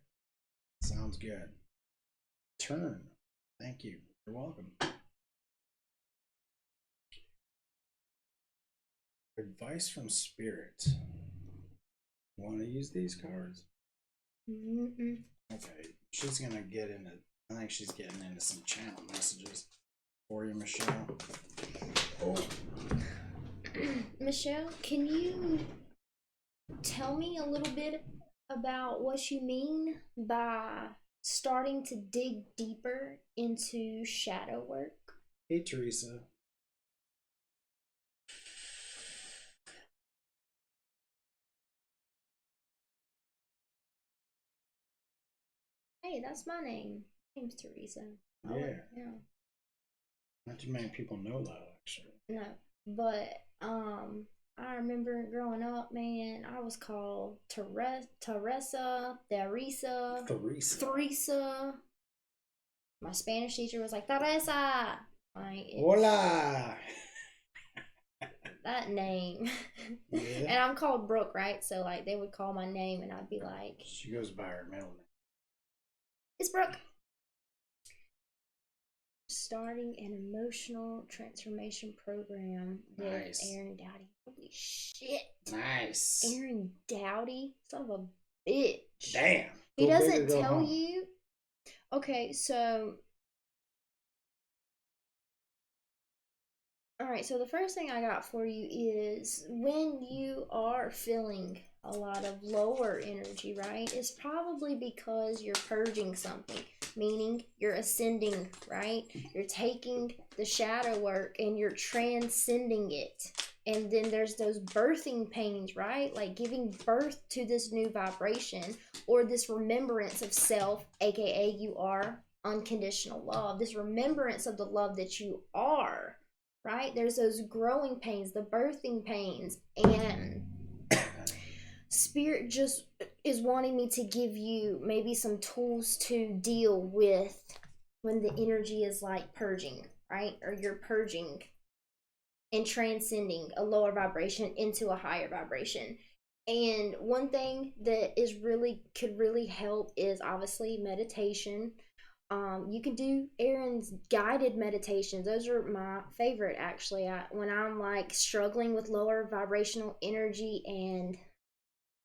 Sounds good. Turn. Thank you. You're welcome. Advice from spirit. You want to use these cards? Mm-mm. Okay. She's going to get into, I think she's getting into some channel messages for you, Michelle. Oh. Michelle, can you tell me a little bit about what you mean by starting to dig deeper into shadow work? Hey, Teresa. Hey, that's my name. My name's Teresa. Yeah. Not too many people know that, No, but I remember growing up, man, I was called Teresa, Theresa, Theresa. Theresa. My Spanish teacher was like, Teresa. Like, Hola. that name. Yeah. And I'm called Brooke, right? So, like, they would call my name, and I'd be like, She goes by her middle name. it's Brooke. Starting an emotional transformation program with Aaron Dowdy. Holy shit. Nice. Aaron Dowdy? Son of a bitch. Damn. He doesn't tell you. Okay, so. Alright, so the first thing I got for you is when you are feeling a lot of lower energy, right? It's probably because you're purging something, meaning you're ascending, right? You're taking the shadow work and you're transcending it. And then there's those birthing pains, right? Like giving birth to this new vibration or this remembrance of self, aka you are unconditional love, this remembrance of the love that you are, right? There's those growing pains, the birthing pains, and Spirit just is wanting me to give you maybe some tools to deal with when the energy is like purging, right? Or you're purging and transcending a lower vibration into a higher vibration. And one thing that is really could really help is obviously meditation. You can do Aaron's guided meditations. Those are my favorite, actually. When I'm like struggling with lower vibrational energy and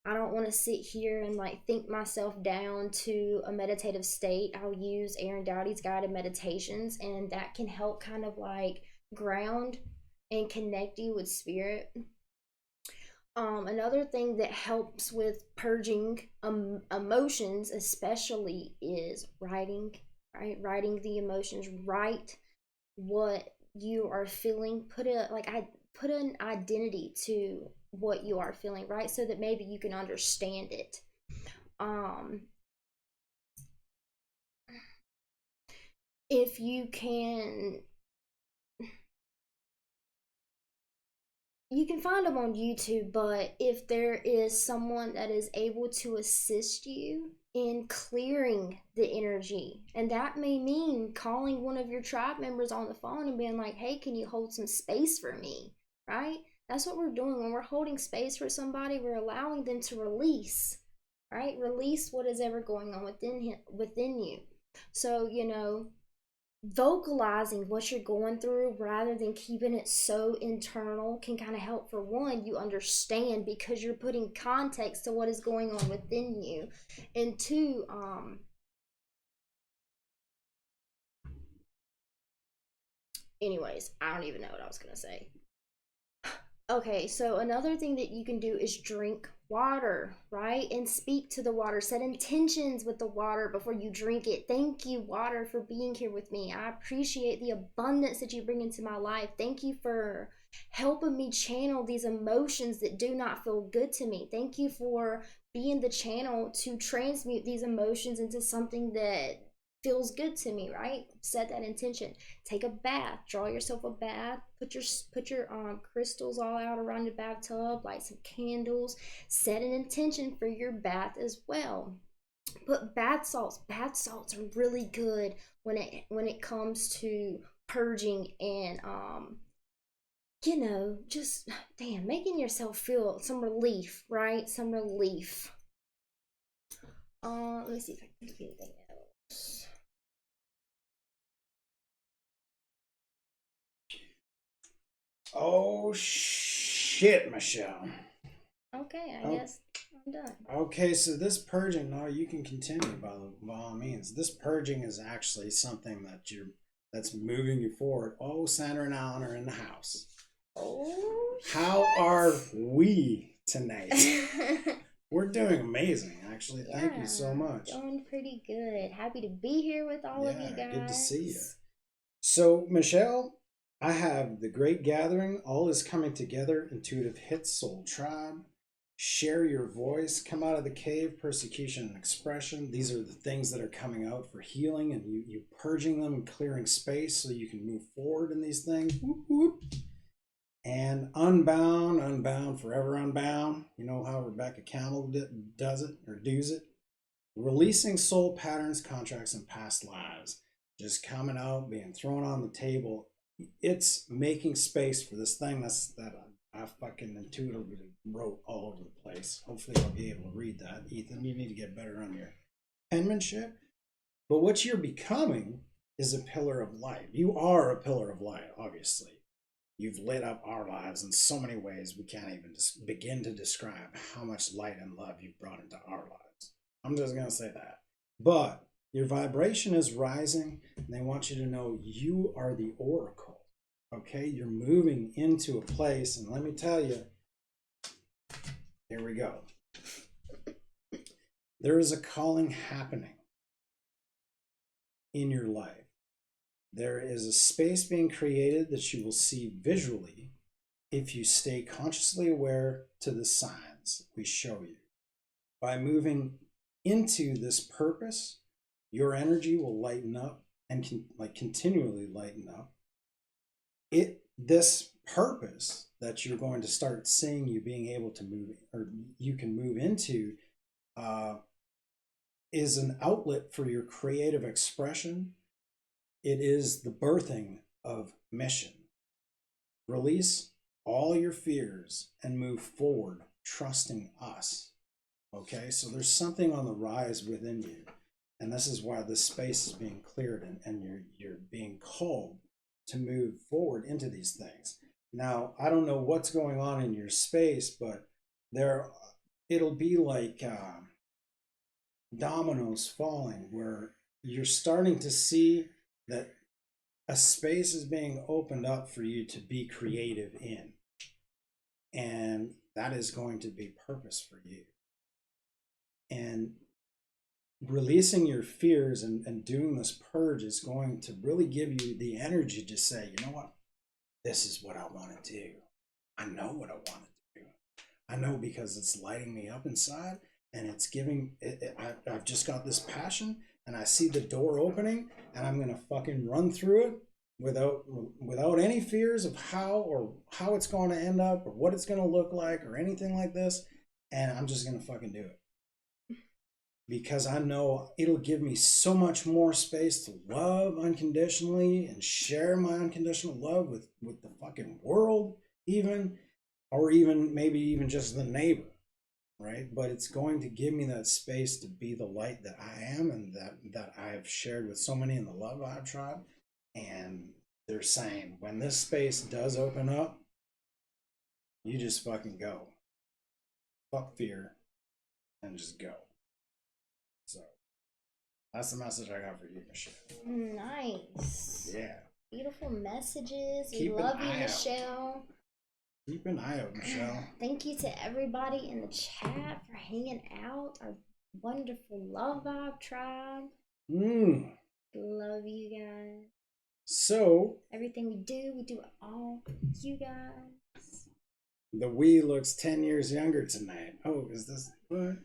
I don't want to sit here and like think myself down to a meditative state, I'll use Aaron Dowdy's guided meditations, and that can help kind of like ground and connect you with spirit. Another thing that helps with purging emotions, especially, is writing. Right, writing the emotions. Write what you are feeling. I put an identity to what you are feeling, right? So that maybe you can understand it. If you can find them on YouTube, but if there is someone that is able to assist you in clearing the energy, and that may mean calling one of your tribe members on the phone and being like, hey, can you hold some space for me, right? That's what we're doing. When we're holding space for somebody, we're allowing them to release, right? Release what is ever going on within you. So, vocalizing what you're going through rather than keeping it so internal can kind of help. For one, you understand because you're putting context to what is going on within you, and two, anyways, I don't even know what I was gonna say. Okay, so another thing that you can do is drink water, right? And speak to the water. Set intentions with the water before you drink it. Thank you, water, for being here with me. I appreciate the abundance that you bring into my life. Thank you for helping me channel these emotions that do not feel good to me. Thank you for being the channel to transmute these emotions into something that feels good to me, right? Set that intention. Take a bath. Draw yourself a bath. Put your crystals all out around your bathtub. Light some candles. Set an intention for your bath as well. Put bath salts. Bath salts are really good when it comes to purging and just making yourself feel some relief, right? Some relief. Let me see if I can think of anything else. Oh shit, Michelle. Okay, I guess I'm done. Okay, so this purging, no, you can continue by all means. This purging is actually something that's moving you forward. Oh, Sandra and Alan are in the house. Oh, how are we tonight? We're doing amazing, actually. yeah, thank you so much. Doing pretty good. Happy to be here with all of you guys. Good to see you. So, Michelle, I have the Great Gathering. All is coming together. Intuitive Hits Soul Tribe. share your voice, come out of the cave, persecution and expression. These are the things that are coming out for healing, and you purging them and clearing space so you can move forward in these things. Whoop, whoop. And unbound, forever unbound. You know how Rebecca Campbell does it or does it? Releasing soul patterns, contracts, and past lives. Just coming out, being thrown on the table. It's making space for this thing that I fucking intuitively wrote all over the place. Hopefully I'll be able to read that. Ethan, you need to get better on your penmanship. But what you're becoming is a pillar of light. You are a pillar of light, obviously. You've lit up our lives in so many ways we can't even just begin to describe how much light and love you've brought into our lives. I'm just going to say that. But your vibration is rising, and they want you to know you are the oracle. Okay? You're moving into a place, and let me tell you, here we go. There is a calling happening in your life. There is a space being created that you will see visually if you stay consciously aware to the signs we show you. By moving into this purpose, your energy will lighten up and continually lighten up. This purpose that you're going to start seeing you being able to move, or you can move into, is an outlet for your creative expression. It is the birthing of mission. Release all your fears and move forward, trusting us. Okay, so there's something on the rise within you. And this is why this space is being cleared, and you're being called to move forward into these things. Now, I don't know what's going on in your space, but it'll be like dominoes falling, where you're starting to see that a space is being opened up for you to be creative in. And that is going to be purpose for you. And releasing your fears and doing this purge is going to really give you the energy to say, you know what? This is what I want to do. I know what I want to do. I know because it's lighting me up inside, and it's giving, I've just got this passion, and I see the door opening, and I'm going to fucking run through it without any fears of how it's going to end up or what it's going to look like or anything like this. And I'm just going to fucking do it. Because I know it'll give me so much more space to love unconditionally and share my unconditional love with the fucking world, even, or even maybe even just the neighbor, right? But it's going to give me that space to be the light that I am, and that I have shared with so many in the Love Vibe Tribe. And they're saying, when this space does open up, you just fucking go. Fuck fear and just go. So that's the message I got for you, Michelle. Nice. Yeah. Beautiful messages. We love you, Michelle. Keep an eye out, Michelle. Thank you to everybody in the chat for hanging out. Our wonderful Love Vibe Tribe. Love you guys. So everything we do it all for you guys. The we looks 10 years younger tonight. Oh, is this what?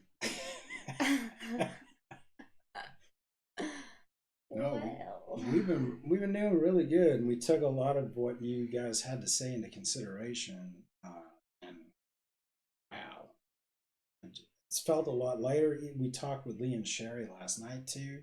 No, we've been doing really good, and we took a lot of what you guys had to say into consideration, and wow, it's felt a lot lighter. We talked with Lee and Sherry last night too.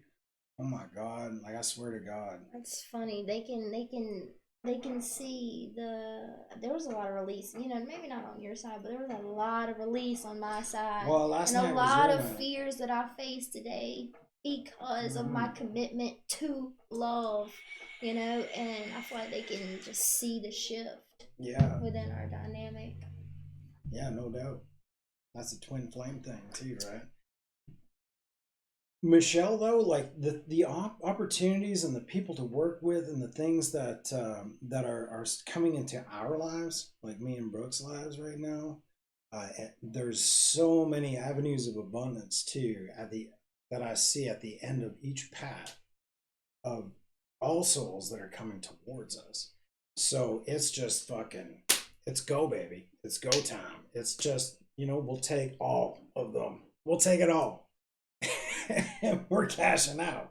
Oh my God! Like, I swear to God, that's funny. They can see there was a lot of release. You know, maybe not on your side, but there was a lot of release on my side. Well, last night and a lot of fears that I faced today because of my commitment to love, you know, and I feel like they can just see the shift within our dynamic. Yeah, no doubt. That's a twin flame thing too, right? Michelle, though, like the opportunities and the people to work with and the things that are coming into our lives, like me and Brooke's lives right now, there's so many avenues of abundance too that I see at the end of each path of all souls that are coming towards us. So it's just fucking, it's go, baby. It's go time. It's just we'll take all of them. We'll take it all. And we're cashing out.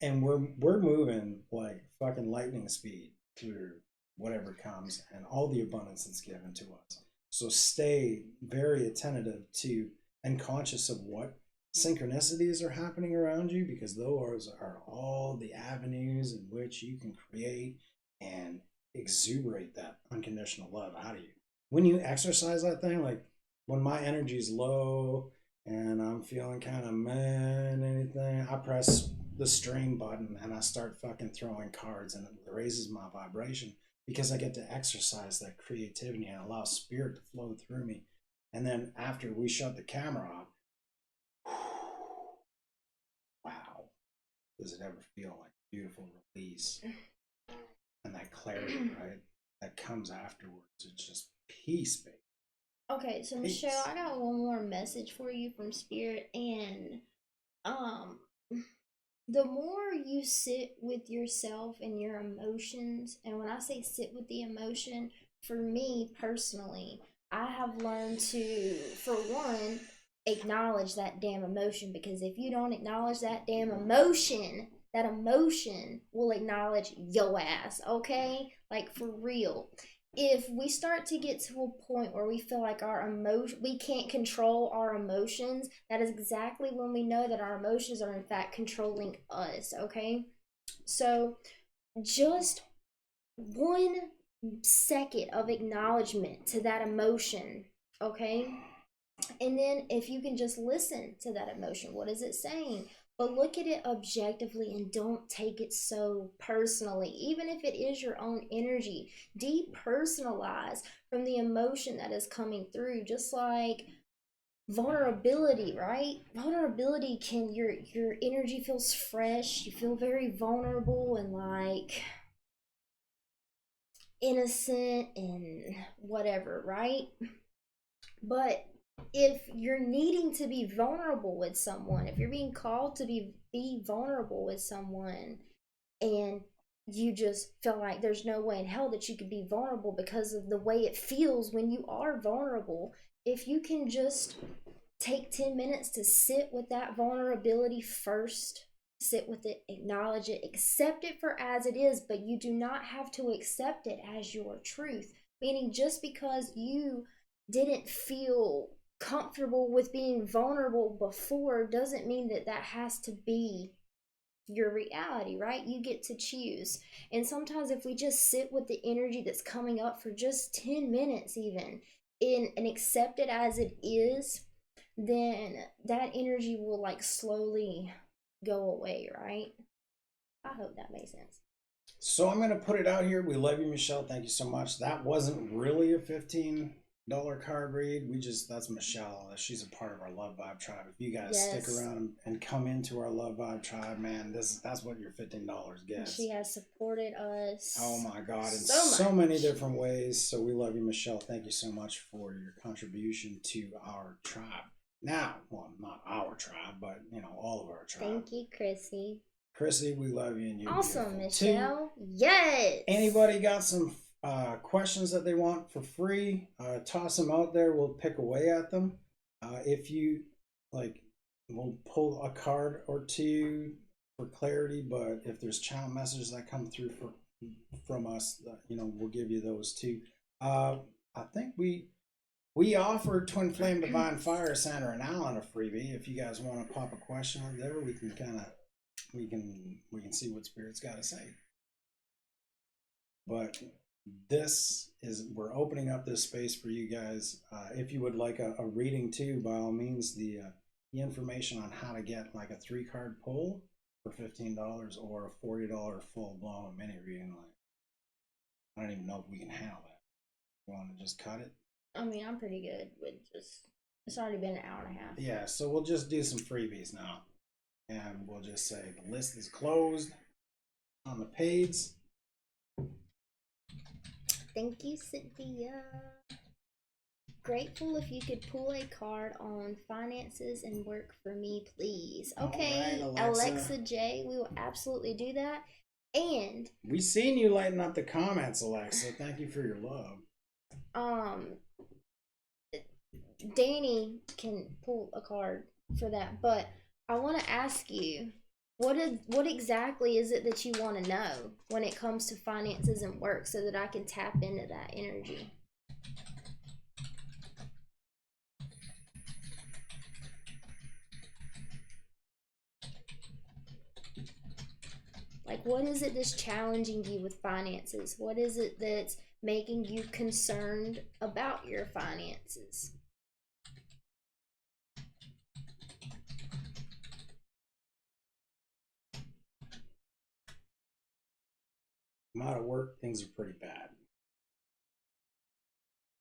And we're moving like fucking lightning speed through whatever comes and all the abundance that's given to us. So stay very attentive to and conscious of what synchronicities are happening around you, because those are all the avenues in which you can create and exuberate that unconditional love out of you. When you exercise that thing, like when my energy's low and I'm feeling kind of meh and anything, I press the stream button and I start fucking throwing cards, and it raises my vibration because I get to exercise that creativity and allow spirit to flow through me. And then after we shut the camera off, wow, does it ever feel like a beautiful release? And that clarity, right? That comes afterwards. It's just peace, baby. Okay, so Peace. Michelle, I got one more message for you from Spirit, and um the more you sit with yourself and your emotions, and when I say sit with the emotion, for me personally, I have learned to, for one, acknowledge that damn emotion, because if you don't acknowledge that damn emotion, that emotion will acknowledge your ass, okay? Like, for real. If we start to get to a point where we feel like we can't control our emotions, that is exactly when we know that our emotions are in fact controlling us, okay? So just 1 second of acknowledgement to that emotion, okay? And then if you can just listen to that emotion, what is it saying? But look at it objectively and don't take it so personally. Even if it is your own energy, depersonalize from the emotion that is coming through. Just like vulnerability, right? Vulnerability can, your energy feels fresh, you feel very vulnerable and like innocent and whatever, right? But if you're needing to be vulnerable with someone, if you're being called to be vulnerable with someone, and you just feel like there's no way in hell that you could be vulnerable because of the way it feels when you are vulnerable, if you can just take 10 minutes to sit with that vulnerability first, sit with it, acknowledge it, accept it for as it is, but you do not have to accept it as your truth. Meaning, just because you didn't feel comfortable with being vulnerable before doesn't mean that that has to be your reality, right? You get to choose. And sometimes if we just sit with the energy that's coming up for just 10 minutes even and accept it as it is, then that energy will like slowly go away, right? I hope that makes sense. So I'm gonna put it out here. We love you, Michelle. Thank you so much. That wasn't really a $15 card read. That's Michelle. She's a part of our Love Vibe tribe. If you guys stick Yes. around and come into our Love Vibe tribe, man, that's what your $15 gets. She has supported us. Oh my God, in so many different ways. So we love you, Michelle. Thank you so much for your contribution to our tribe. Now, well, not our tribe, but all of our tribe. Thank you, Chrissy. Chrissy, we love you, and you're Awesome, beautiful Michelle. too. Yes. Anybody got some questions that they want for free? Toss them out there. We'll pick away at them. If you like, we'll pull a card or two for clarity. But if there's channel messages that come through from us, we'll give you those too. I think we offered Twin Flame Divine Fire, Sandra and Alan, a freebie. If you guys want to pop a question up there, we can we can see what Spirit's got to say. But we're opening up this space for you guys. If you would like a reading too, by all means, the information on how to get like a 3-card pull for $15 or a $40 full blown mini reading. Like, I don't even know if we can handle that. You want to just cut it? I mean, I'm pretty good with it's already been an hour and a half. Yeah, so we'll just do some freebies now. And we'll just say the list is closed on the page. Thank you, Cynthia. Grateful if you could pull a card on finances and work for me, please. Okay, right, Alexa J, we will absolutely do that. And we seen you lighting up the comments, Alexa. Thank you for your love. Danny can pull a card for that, but I want to ask you, what exactly is it that you want to know when it comes to finances and work, so that I can tap into that energy? Like, what is it that's challenging you with finances? What is it that's making you concerned about your finances? I'm out of work, things are pretty bad.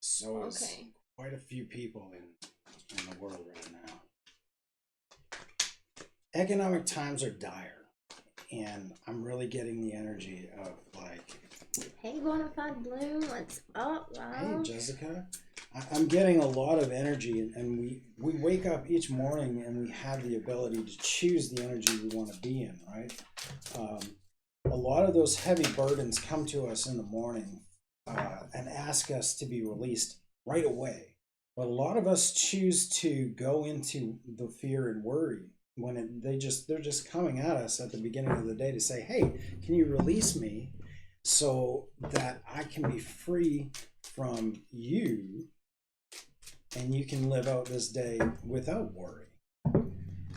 So is Okay. quite a few people in the world right now. Economic times are dire, and I'm really getting the energy of like, Hey, Bonafide Bloom, what's up, hey, love? Jessica. I'm getting a lot of energy, and we wake up each morning and we have the ability to choose the energy we want to be in, right? Um, a lot of those heavy burdens come to us in the morning and ask us to be released right away. But a lot of us choose to go into the fear and worry when they're just coming at us at the beginning of the day to say, "Hey, can you release me so that I can be free from you and you can live out this day without worry?"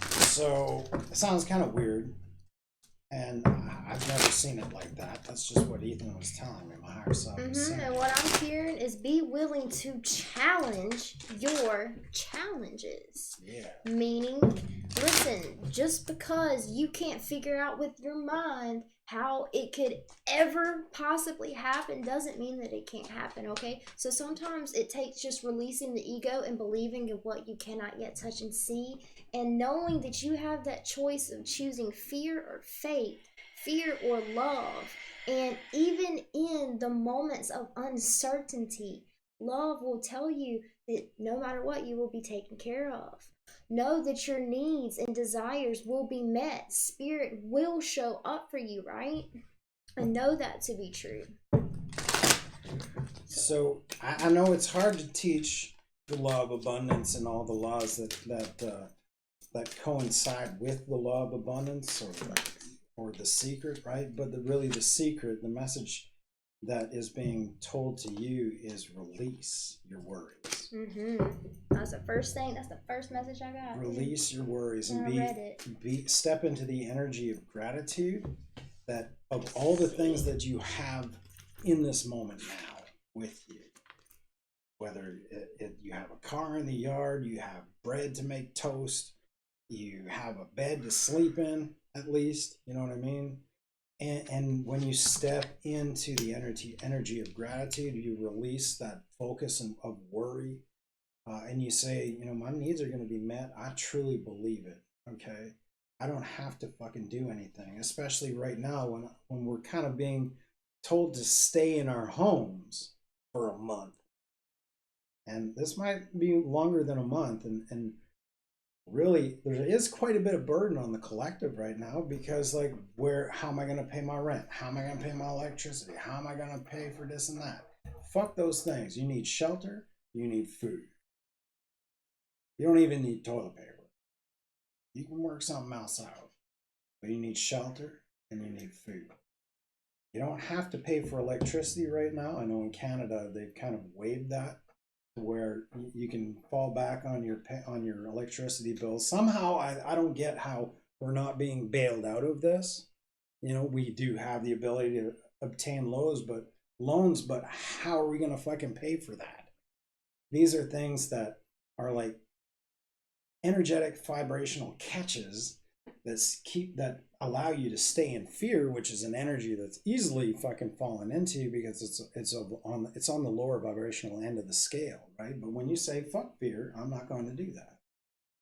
So it sounds kind of weird, and I've never seen it like that. That's just what Ethan was telling me. My higher self was saying. And what I'm hearing is be willing to challenge your challenges. Yeah. Meaning, listen, just because you can't figure out with your mind how it could ever possibly happen doesn't mean that it can't happen, okay? So sometimes it takes just releasing the ego and believing in what you cannot yet touch and see, and knowing that you have that choice of choosing fear or faith, fear or love. And even in the moments of uncertainty, love will tell you that no matter what, you will be taken care of. Know that your needs and desires will be met. Spirit will show up for you, right? And know that to be true. So I know it's hard to teach the law of abundance and all the laws that coincide with the law of abundance, or the secret, right? But really the secret, the message that is being told to you is release your worries. That's the first thing. That's the first message I got. Release your worries and step into the energy of gratitude, that of all the things that you have in this moment now with you, whether you have a car in the yard, you have bread to make toast, you have a bed to sleep in, at least, you know what I mean? And when you step into the energy of gratitude, you release that focus of worry, and you say, my needs are going to be met. I truly believe it. Okay, I don't have to fucking do anything, especially right now when we're kind of being told to stay in our homes for a month, and this might be longer than a month, and really there is quite a bit of burden on the collective right now, because like, how am I going to pay my rent, how am I going to pay my electricity, how am I going to pay for this and that? Fuck those things. You need shelter, you need food, you don't even need toilet paper. You can work something else out, but you need shelter and you need food. You don't have to pay for electricity right now. I know in Canada they've kind of waived that, where you can fall back on your electricity bill. Somehow I don't get how we're not being bailed out of this. We do have the ability to obtain loans, but how are we going to fucking pay for that? These are things that are like energetic vibrational catches that allow you to stay in fear, which is an energy that's easily fucking fallen into, because it's on the lower vibrational end of the scale, right? But when you say fuck fear, I'm not going to do that.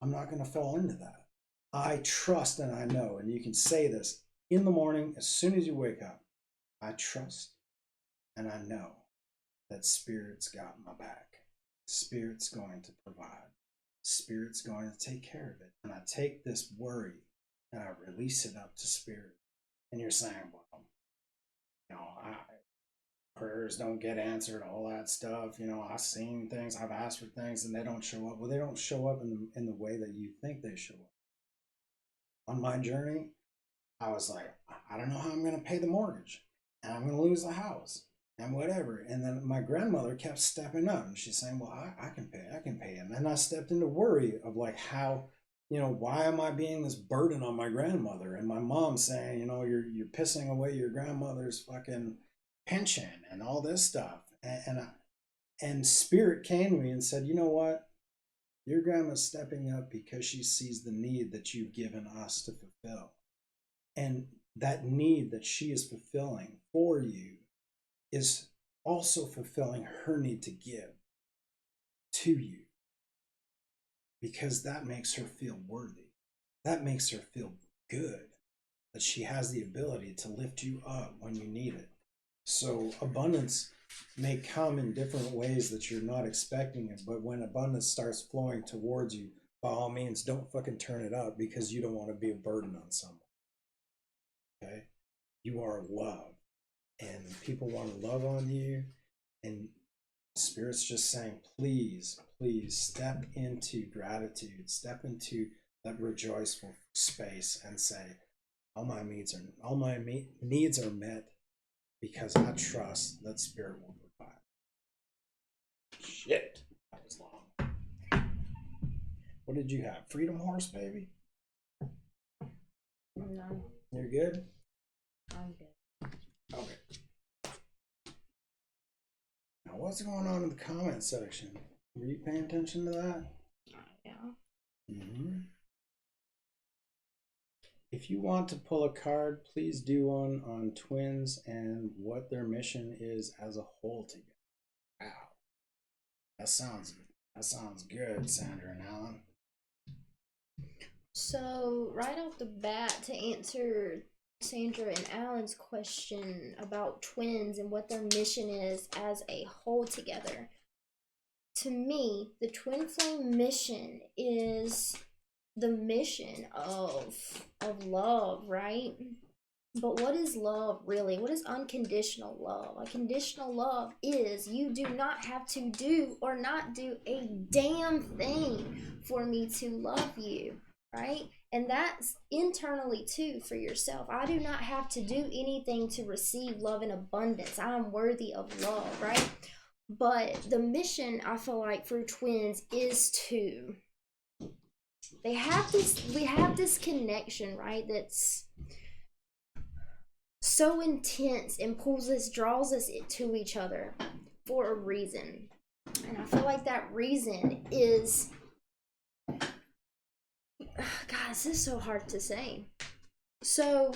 I'm not going to fall into that. I trust and I know, and you can say this in the morning as soon as you wake up. I trust and I know that Spirit's got my back. Spirit's going to provide. Spirit's going to take care of it. And I take this worry and I release it up to Spirit. And you're saying, well, prayers don't get answered, all that stuff. You know, I've seen things, I've asked for things, and they don't show up. Well, they don't show up in the way that you think they show up. On my journey, I was like, I don't know how I'm going to pay the mortgage, and I'm going to lose the house, and whatever. And then my grandmother kept stepping up, and she's saying, "Well, I can pay." And then I stepped into worry of like how, you know, why am I being this burden on my grandmother? And my mom saying, you know, you're pissing away your grandmother's fucking pension and all this stuff. And spirit came to me and said, you know what? Your grandma's stepping up because she sees the need that you've given us to fulfill. And that need that she is fulfilling for you is also fulfilling her need to give to you, because that makes her feel worthy. That makes her feel good, that she has the ability to lift you up when you need it. So abundance may come in different ways that you're not expecting it, but when abundance starts flowing towards you, by all means, don't fucking turn it up because you don't want to be a burden on someone. Okay? You are love, and people want to love on you, and Spirit's just saying, please, please step into gratitude, step into that rejoiceful space and say, all my needs are met because I trust that Spirit will provide. Shit, that was long. What did you have? Freedom Horse, baby? No, You're good? I'm good. Okay. Now, what's going on in the comment section? Were you paying attention to that? Yeah. Mm-hmm. If you want to pull a card, please do one on twins and what their mission is as a whole together. Wow. That sounds good, Sandra and Alan. So, right off the bat, to answer Sandra and Alan's question about twins and what their mission is as a whole together, to me, the twin flame mission is the mission of love, right? But what is love really? What is unconditional love? Unconditional love is you do not have to do or not do a damn thing for me to love you, right? And that's internally too for yourself. I do not have to do anything to receive love in abundance. I am worthy of love, right? But the mission, I feel like, for twins is to, we have this connection, right? That's so intense and draws us to each other for a reason. And I feel like that reason is, God, this is so hard to say. So,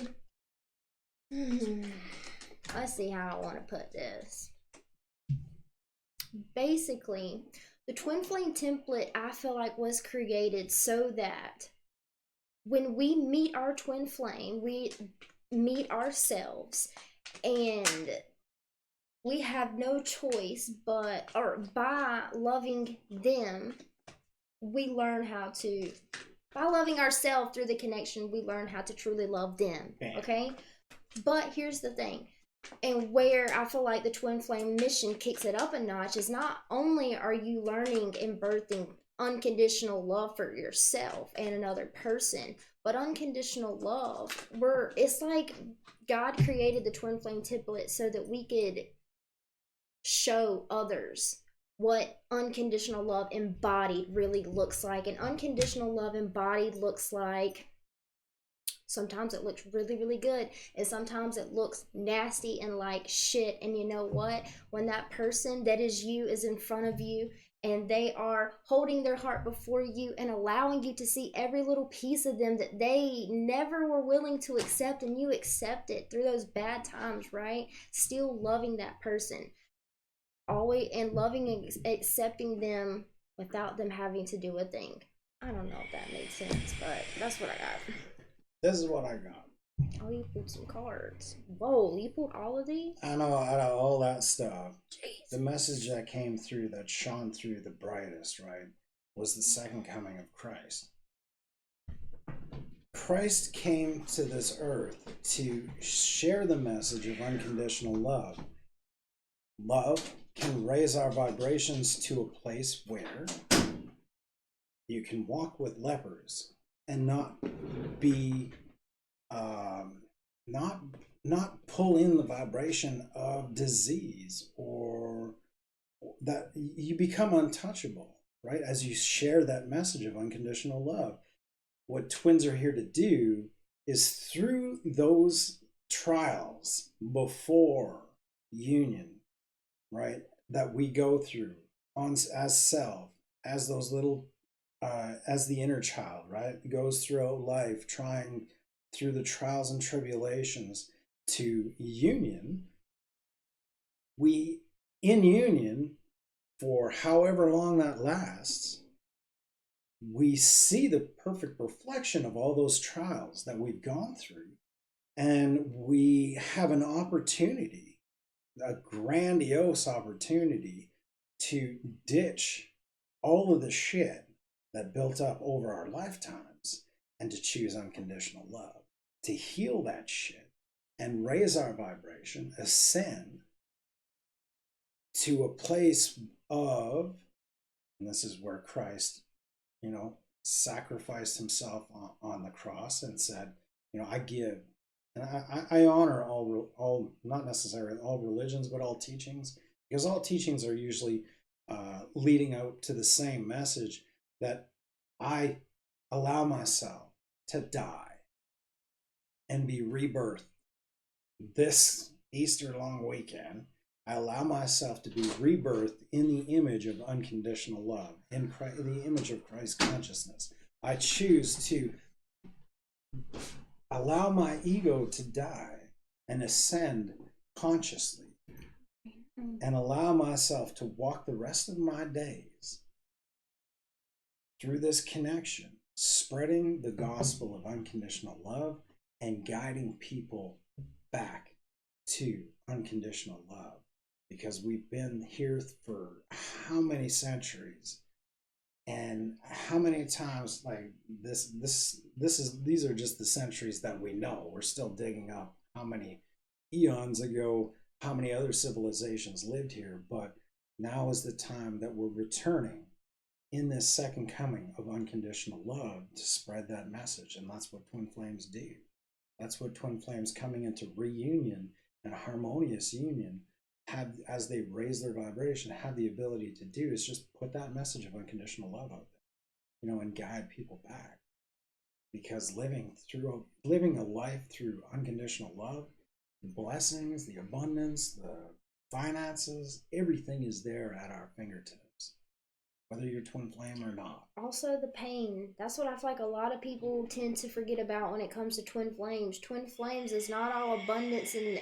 let's see how I want to put this. Basically, the twin flame template, I feel like, was created so that when we meet our twin flame, we meet ourselves, and we have no choice but, or by loving them, we learn how to, by loving ourselves through the connection, we learn how to truly love them. Okay? But here's the thing, and where I feel like the twin flame mission kicks it up a notch, is not only are you learning and birthing unconditional love for yourself and another person, but unconditional love, it's like God created the twin flame template so that we could show others what unconditional love embodied really looks like. And unconditional love embodied looks like, sometimes it looks really, really good, and sometimes it looks nasty and like shit. And you know what? When that person that is you is in front of you, and they are holding their heart before you and allowing you to see every little piece of them that they never were willing to accept, and you accept it through those bad times, right? Still loving that person. Always, and loving and accepting them without them having to do a thing. I don't know if that makes sense, but that's what I got. This is what I got. Oh, you pulled some cards. Whoa, you pulled all of these? I know, out of all that stuff, Jeez. the message that came through, that shone through the brightest, right, was the second coming of Christ. Christ came to this earth to share the message of unconditional love. love can raise our vibrations to a place where you can walk with lepers and not be not pull in the vibration of disease, or that you become untouchable, right? As you share that message of unconditional love. What twins are here to do is, through those trials before union, right, that we go through on as self, as those little as the inner child, right, goes throughout life trying through the trials and tribulations to union. We, in union, for however long that lasts, we see the perfect reflection of all those trials that we've gone through, and we have an opportunity, a grandiose opportunity, to ditch all of the shit that built up over our lifetimes and to choose unconditional love, to heal that shit and raise our vibration, ascend to a place of, and this is where Christ, sacrificed himself on the cross and said, I give. And I honor all, not necessarily all religions, but all teachings, because all teachings are usually leading out to the same message, that I allow myself to die and be rebirthed this Easter long weekend. I allow myself to be rebirthed in the image of unconditional love, in the image of Christ consciousness. I choose to allow my ego to die and ascend consciously, and allow myself to walk the rest of my days through this connection, spreading the gospel of unconditional love and guiding people back to unconditional love. Because we've been here for how many centuries, and how many times, like these are just the centuries that we know. We're still digging up how many eons ago, how many other civilizations lived here. But now is the time that we're returning in this second coming of unconditional love to spread that message. And that's what twin flames do. That's what twin flames coming into reunion and harmonious union have, as they raise their vibration, have the ability to do, is just put that message of unconditional love out there, and guide people back. Because living a life through unconditional love, the blessings, the abundance, the finances, everything is there at our fingertips, whether you're twin flame or not. Also, the pain. That's what I feel like a lot of people tend to forget about when it comes to twin flames. Twin flames is not all abundance and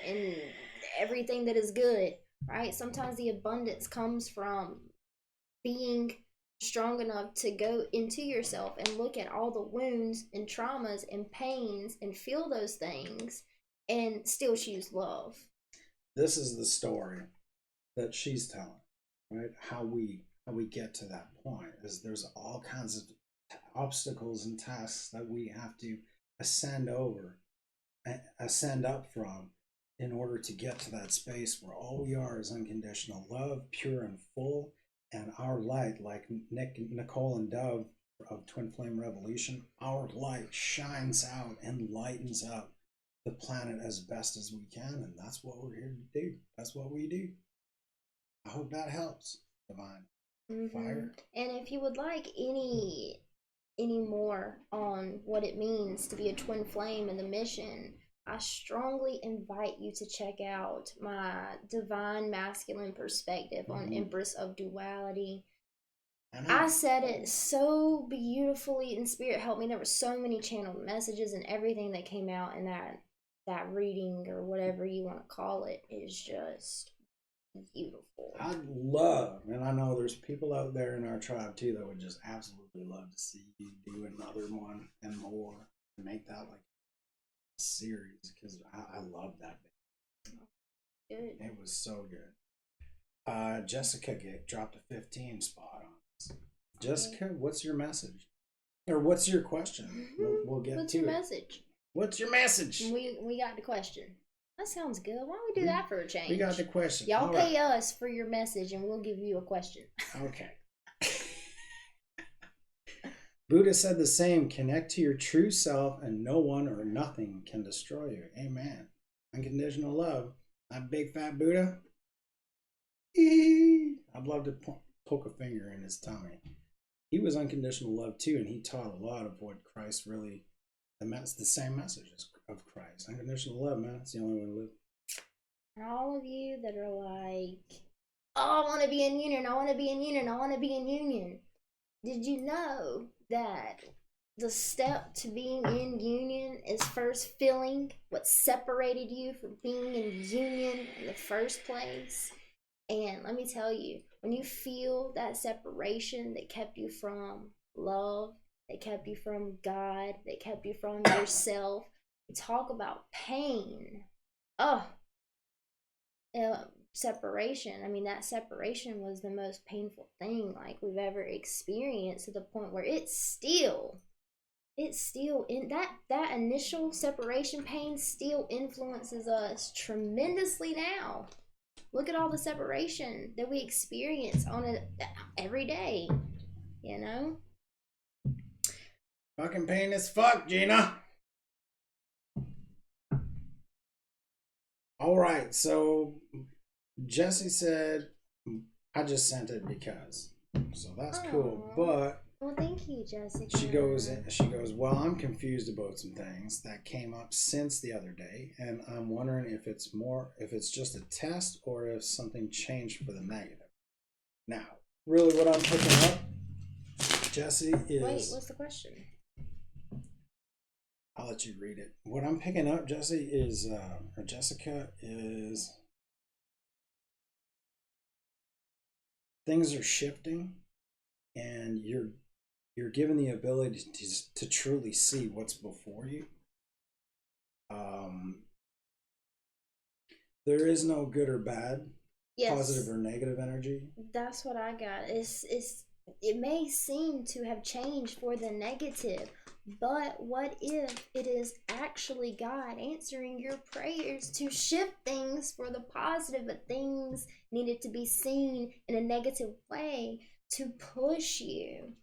everything that is good, right? Sometimes the abundance comes from being strong enough to go into yourself and look at all the wounds and traumas and pains and feel those things and still choose love. This is the story that she's telling, right? How we get to that point is there's all kinds of obstacles and tasks that we have to ascend up from, in order to get to that space where all we are is unconditional love, pure and full, and our light, like Nicole and Dove of Twin Flame Revolution, our light shines out and lightens up the planet as best as we can, and that's what we're here to do. That's what we do. I hope that helps, Divine. Fire. And if you would like any more on what it means to be a twin flame in the mission, I strongly invite you to check out my Divine Masculine Perspective on Empress of Duality. I said it so beautifully, and Spirit helped me. There were so many channeled messages, and everything that came out in that reading, or whatever you want to call it, is just beautiful. I'd love, and I know there's people out there in our tribe too that would just absolutely love to see you do another one and more, and make that like a series, because I love that bit. Good. It was so good. Jessica dropped a 15 spot on us. Jessica, what's your message? Or what's your question? We'll get what's to your it. message? What's your message? We got the question. That sounds good. Why don't we do that for a change? We got the question. Y'all pay us for your message and we'll give you a question. Okay. Buddha said the same. Connect to your true self and no one or nothing can destroy you. Amen. Unconditional love. I'm big fat Buddha. I'd love to poke a finger in his tummy. He was unconditional love too, and he taught a lot of what Christ really, the same message of Christ. Unconditional love, man. It's the only way to live. And all of you that are like, oh, I want to be in union, I want to be in union, I want to be in union. Did you know that the step to being in union is first feeling what separated you from being in union in the first place? And let me tell you, when you feel that separation that kept you from love, that kept you from God, that kept you from yourself, you talk about pain. Oh, separation. I mean, that separation was the most painful thing like we've ever experienced, to the point where it's still in that initial separation pain still influences us tremendously now. Look at all the separation that we experience on it every day, you know? Fucking pain as fuck, Gina. All right, so Jesse said, I just sent it because. So that's cool. But well, thank you, Jessica. She goes, well, I'm confused about some things that came up since the other day, and I'm wondering if it's just a test or if something changed for the negative. Now, really what I'm picking up, Jesse, is... Wait, what's the question? I'll let you read it. What I'm picking up, Jesse, is, or Jessica, is things are shifting, and you're given the ability to truly see what's before you. There is no good or bad, yes, positive or negative energy. That's what I got. It may seem to have changed for the negative, but what if it is actually God answering your prayers to shift things for the positive, but things needed to be seen in a negative way to push you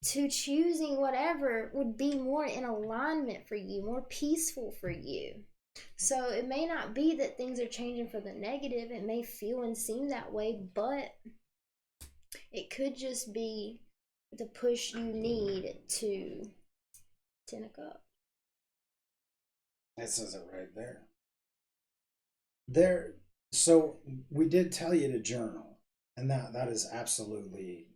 to choosing whatever would be more in alignment for you, more peaceful for you. So it may not be that things are changing for the negative. It may feel and seem that way, but it could just be the push you need to 10 up. It says it right there. So we did tell you to journal, and that is absolutely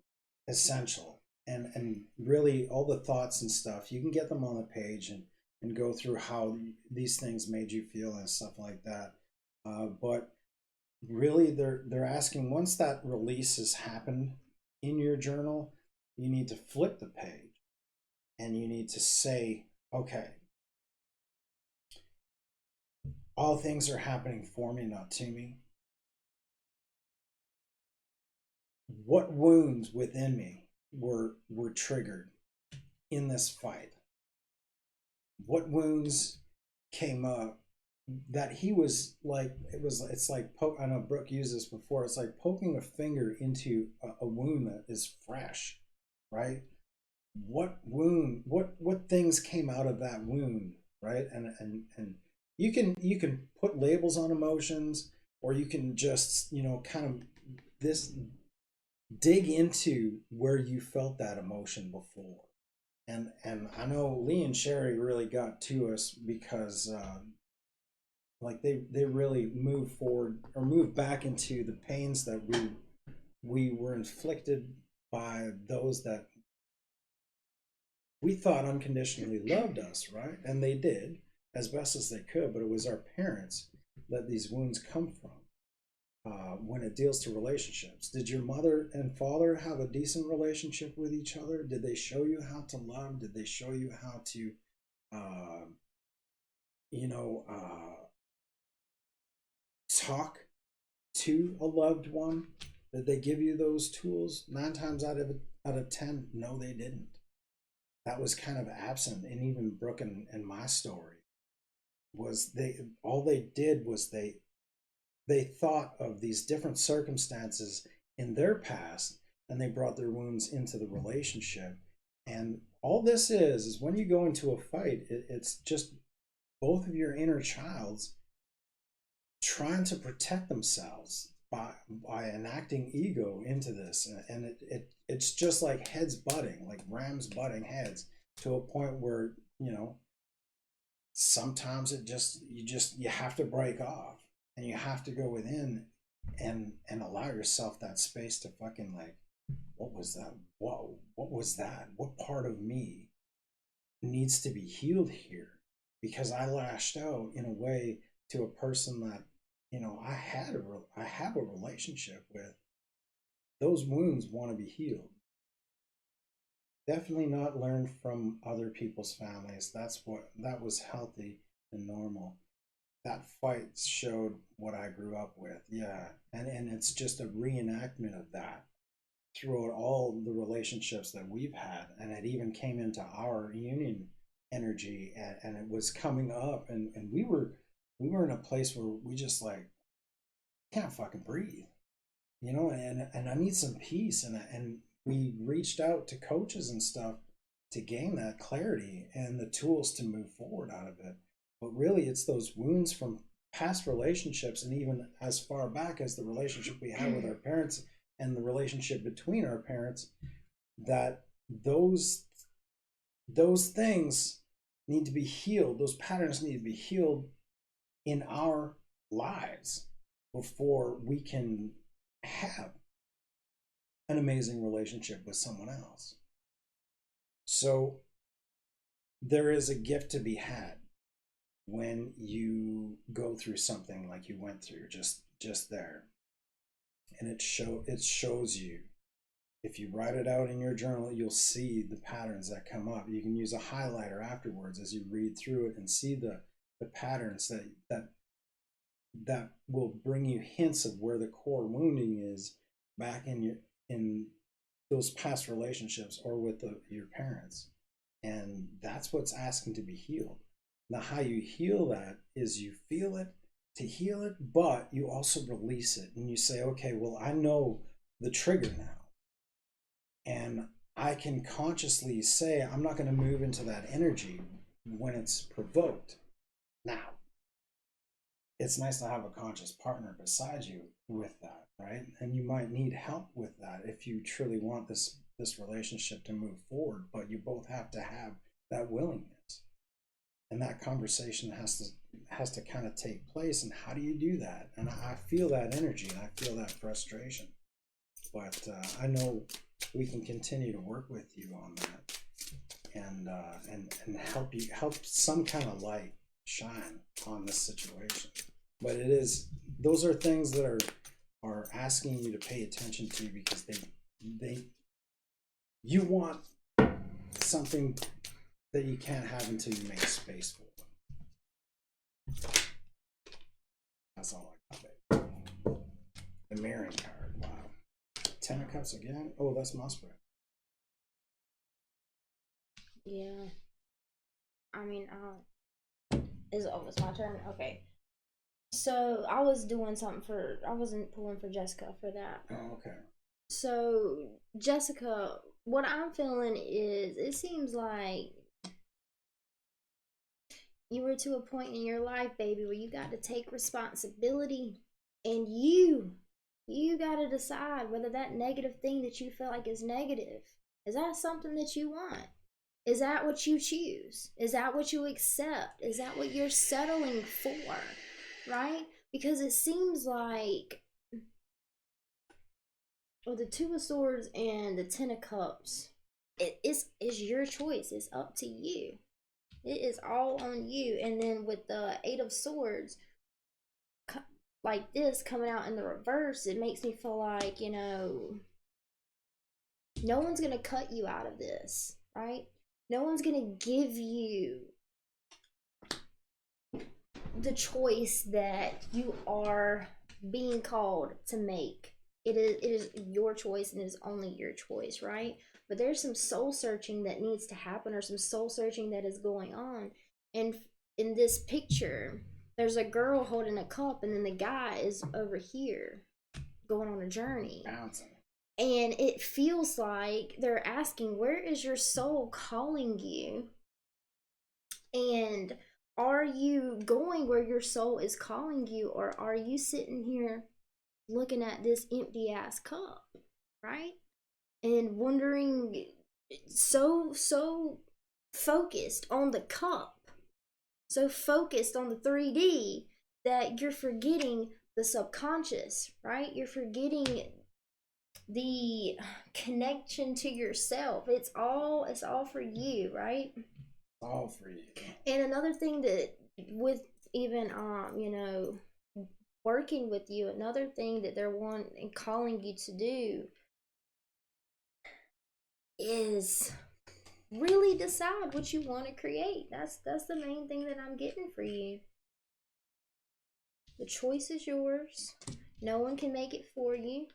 essential. And really all the thoughts and stuff, you can get them on the page and go through how these things made you feel and stuff like that. But really they're asking, once that release has happened in your journal, you need to flip the page and you need to say, okay, all things are happening for me, not to me. What wounds within me were triggered in this fight? What wounds came up that he was like, it's like I know Brooke used this before, it's like poking a finger into a wound that is fresh, right? What wound, what things came out of that wound, right? And you can put labels on emotions, or you can just, kind of dig into where you felt that emotion before. And I know Lee and Sherry really got to us because like they really moved forward or moved back into the pains that we were inflicted by those that we thought unconditionally loved us, right? And they did as best as they could, but it was our parents that these wounds come from. When it deals to relationships, did your mother and father have a decent relationship with each other? Did they show you how to love? Did they show you how to talk to a loved one? Did they give you those tools? 9 times out of 10, no, they didn't. That was kind of absent in even Brooke and my story. was they did was they thought of these different circumstances in their past, and they brought their wounds into the relationship. And all this is when you go into a fight, it's just both of your inner childs trying to protect themselves by enacting ego into this. And it's just like heads butting, like rams butting heads, to a point where, sometimes you have to break off, and you have to go within and allow yourself that space to fucking, like, what was that? What was that? What part of me needs to be healed here? Because I lashed out in a way to a person that, I have a relationship with. Those wounds want to be healed. Definitely not learned from other people's families. That was healthy and normal. That fight showed what I grew up with. Yeah. And it's just a reenactment of that throughout all the relationships that we've had. And it even came into our union energy, and it was coming up, and we were in a place where we just, like, can't fucking breathe, and I need some peace, and we reached out to coaches and stuff to gain that clarity and the tools to move forward out of it. But really, it's those wounds from past relationships, and even as far back as the relationship we had with our parents and the relationship between our parents, that those things need to be healed. Those patterns need to be healed in our lives before we can have an amazing relationship with someone else. So there is a gift to be had when you go through something like you went through just there. And it shows you. If you write it out in your journal, you'll see the patterns that come up. You can use a highlighter afterwards as you read through it and see the patterns that will bring you hints of where the core wounding is back in those past relationships or with your parents. And that's what's asking to be healed. Now, how you heal that is you feel it to heal it, but you also release it, and you say, okay, well, I know the trigger now, and I can consciously say, I'm not going to move into that energy when it's provoked. Now, it's nice to have a conscious partner beside you with that, right? And you might need help with that if you truly want this relationship to move forward, but you both have to have that willingness. And that conversation has to kind of take place. And how do you do that? And I feel that energy, and I feel that frustration. But I know we can continue to work with you on that, and help some kind of light shine on this situation. But those are things that are asking you to pay attention to, because you want something that you can't have until you make space for them. That's all I got, babe. The mirroring card. Wow. 10 of Cups again. Oh, that's my spread. Yeah. I mean, is it almost my turn? Okay. So I was doing something I wasn't pulling for Jessica for that. Oh, okay. So, Jessica, what I'm feeling is it seems like you were to a point in your life, baby, where you got to take responsibility, and you got to decide whether that negative thing that you feel like is negative, is that something that you want? Is that what you choose? Is that what you accept? Is that what you're settling for? Right? Because it seems like with the Two of Swords and the Ten of Cups, it's your choice. It's up to you. It is all on you. And then with the Eight of Swords, like this coming out in the reverse, it makes me feel like, no one's going to cut you out of this, right? No one's going to give you the choice that you are being called to make. It is your choice, and it is only your choice, right? But there's some soul searching that needs to happen, or some soul searching that is going on. And in this picture, there's a girl holding a cup, and then the guy is over here going on a journey. Bouncing. And it feels like they're asking, where is your soul calling you? And are you going where your soul is calling you, or are you sitting here looking at this empty ass cup, right? And wondering, so focused on the cup, so focused on the 3D that you're forgetting the subconscious, right? You're forgetting the connection to yourself. It's all for you, right? All for you. And another thing that with even working with you, another thing that they're wanting calling you to do is really decide what you want to create. That's the main thing that I'm getting for you. The choice is yours. No one can make it for you.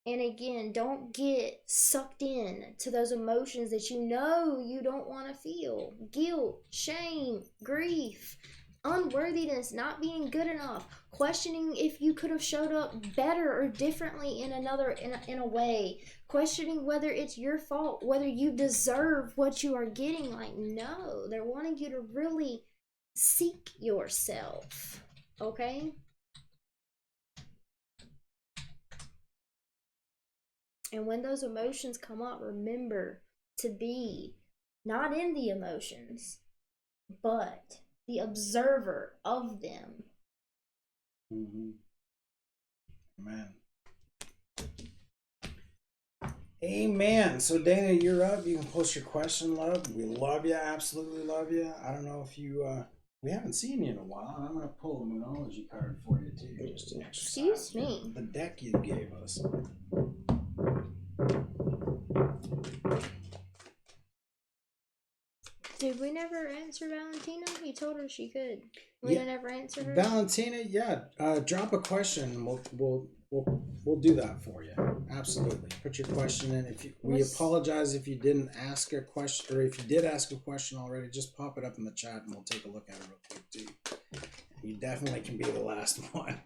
And again, don't get sucked in to those emotions that you know you don't want to feel. Guilt, shame, grief, unworthiness, not being good enough, questioning if you could have showed up better or differently in a way, questioning whether it's your fault, whether you deserve what you are getting. Like, no, they're wanting you to really seek yourself, okay? And when those emotions come up, remember to be not in the emotions, but the observer of them. Mm-hmm. Amen. Amen. So Dana, you're up. You can post your question, love. We love you. Absolutely love you. I don't know if you we haven't seen you in a while, and I'm gonna pull a Moonology card for you too. Just an exercise. Excuse me. The deck you gave us. Did we never answer Valentina? You told her she could. We didn't ever answer her. Valentina, yeah. Drop a question. And we'll do that for you. Absolutely. Put your question in. We apologize if you didn't ask a question, or if you did ask a question already. Just pop it up in the chat, and we'll take a look at it real quick too. You definitely can be the last one.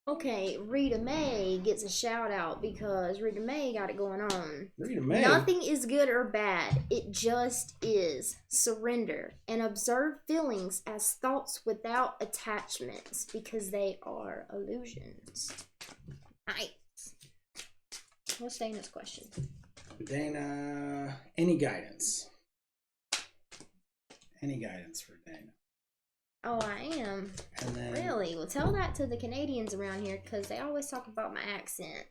Okay, Rita May gets a shout out because Rita May got it going on. Rita May. Nothing is good or bad. It just is. Surrender and observe feelings as thoughts without attachments because they are illusions. Nice. What's Dana's question? Dana, any guidance? Any guidance for Dana? Oh, I am. And then, really? Well, tell that to the Canadians around here because they always talk about my accent.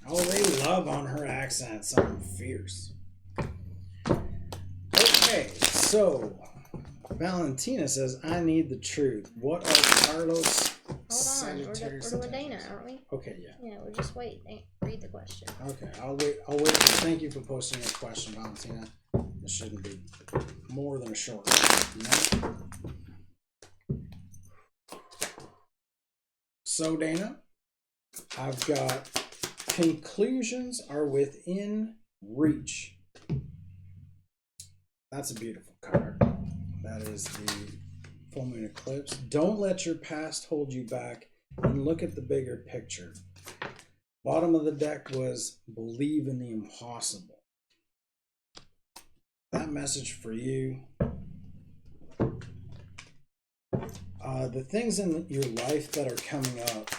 Oh, they love on her accent. Something fierce. Okay, so Valentina says, I need the truth. What are Carlos? Hold on, we're doing Dana, aren't we? Okay, yeah. Yeah, we'll just wait. Read the question. Okay, I'll wait. Thank you for posting your question, Valentina. It shouldn't be more than a short one, you know? So, Dana, I've got conclusions are within reach. That's a beautiful card. That is the full moon eclipse. Don't let your past hold you back and look at the bigger picture. Bottom of the deck was believe in the impossible. That message for you. The things in your life that are coming up,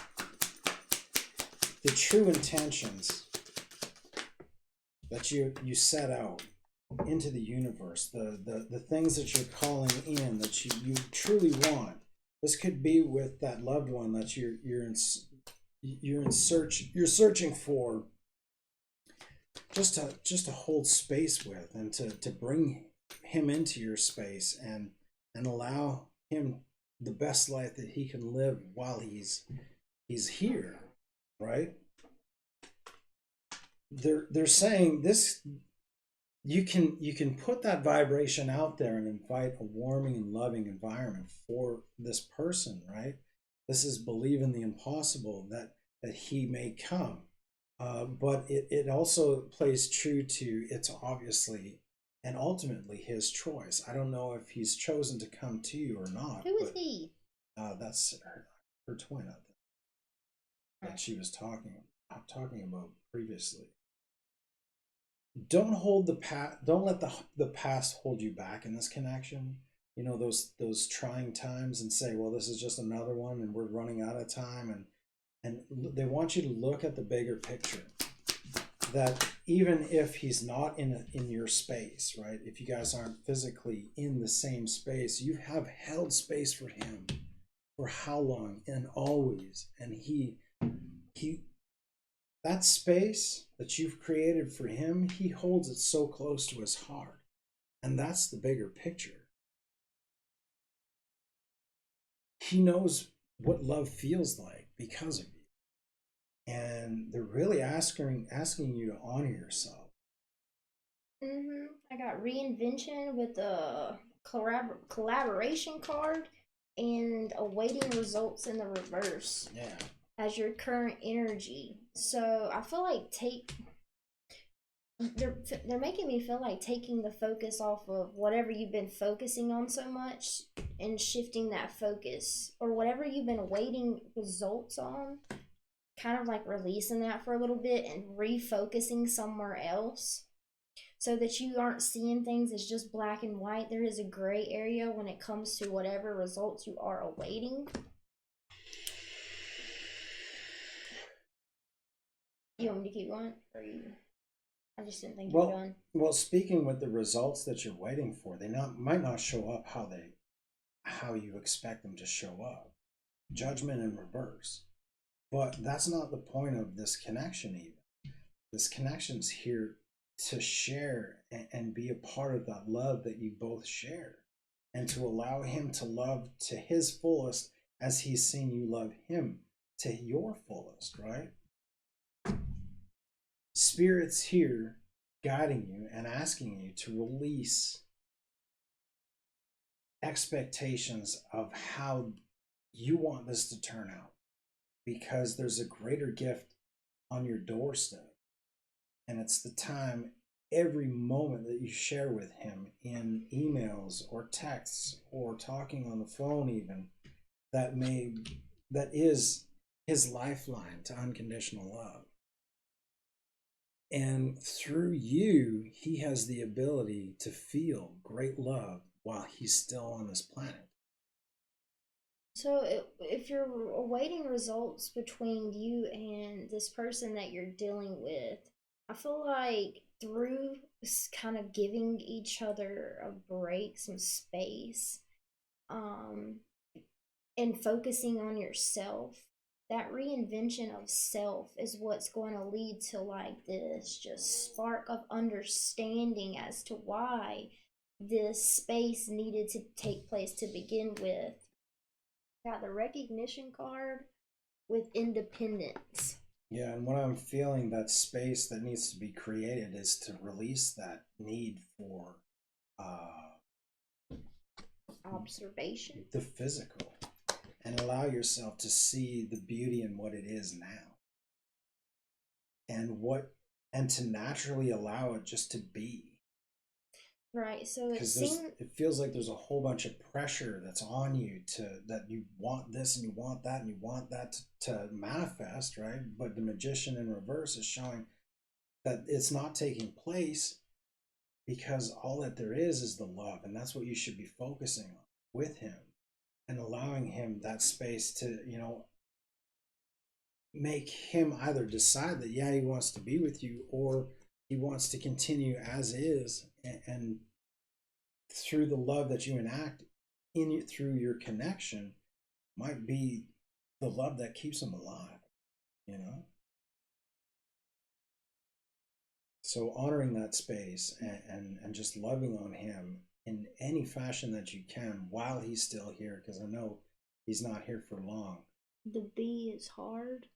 the true intentions that you set out into the universe, the things that you're calling in that you truly want. This could be with that loved one that you're searching for, just to hold space with, and to bring him into your space and allow him the best life that he can live while he's here, right? They're saying this, you can put that vibration out there and invite a warming and loving environment for this person, right? This is believe in the impossible, that he may come. But it also plays true to it's obviously and ultimately his choice. I don't know if he's chosen to come to you or not, Who is but he? that's her twin, I think, that she was talking about previously. Don't hold the past. Don't let the past hold you back in this connection. You know those trying times, and say, well, this is just another one, and we're running out of time, and they want you to look at the bigger picture. That even if he's not in your space, right? If you guys aren't physically in the same space, you have held space for him for how long and always, and he that space that you've created for him, he holds it so close to his heart. And that's the bigger picture. He knows what love feels like because of you. And they're really asking you to honor yourself. I got reinvention with a collaboration card and awaiting results in the reverse Yeah. as your current energy. So I feel like they're making me feel like taking the focus off of whatever you've been focusing on so much and shifting that focus, or whatever you've been waiting results on, kind of like releasing that for a little bit and refocusing somewhere else, so that you aren't seeing things as just black and white. There is a gray area when it comes to whatever results you are awaiting. You want me to keep going? Or you? I just didn't think you were done. Well, speaking with the results that you're waiting for, might not show up how you expect them to show up. Judgment in reverse. But that's not the point of this connection even. This connection's here to share and be a part of that love that you both share, and to allow him to love to his fullest as he's seen you love him to your fullest, right? Spirit's here guiding you and asking you to release expectations of how you want this to turn out, because there's a greater gift on your doorstep. And it's the time, every moment that you share with him in emails or texts or talking on the phone even, that is his lifeline to unconditional love. And through you, he has the ability to feel great love while he's still on this planet. So if you're awaiting results between you and this person that you're dealing with, I feel like through kind of giving each other a break, some space, um, and focusing on yourself, that reinvention of self is what's going to lead to like this just spark of understanding as to why this space needed to take place to begin with. Got the recognition card with independence. Yeah, and what I'm feeling, that space that needs to be created is to release that need for Observation. the physical, and allow yourself to see the beauty in what it is now, and to naturally allow it just to be. Right. So it feels like there's a whole bunch of pressure that's on you that you want this and you want that and you want that to manifest, right? But the magician in reverse is showing that it's not taking place, because all that there is the love, and that's what you should be focusing on with him, and allowing him that space to, make him either decide that, yeah, he wants to be with you, or he wants to continue as is, and through the love that you enact through your connection might be the love that keeps him alive. So honoring that space, and just loving on him in any fashion that you can while he's still here, because I know he's not here for long. The B is hard.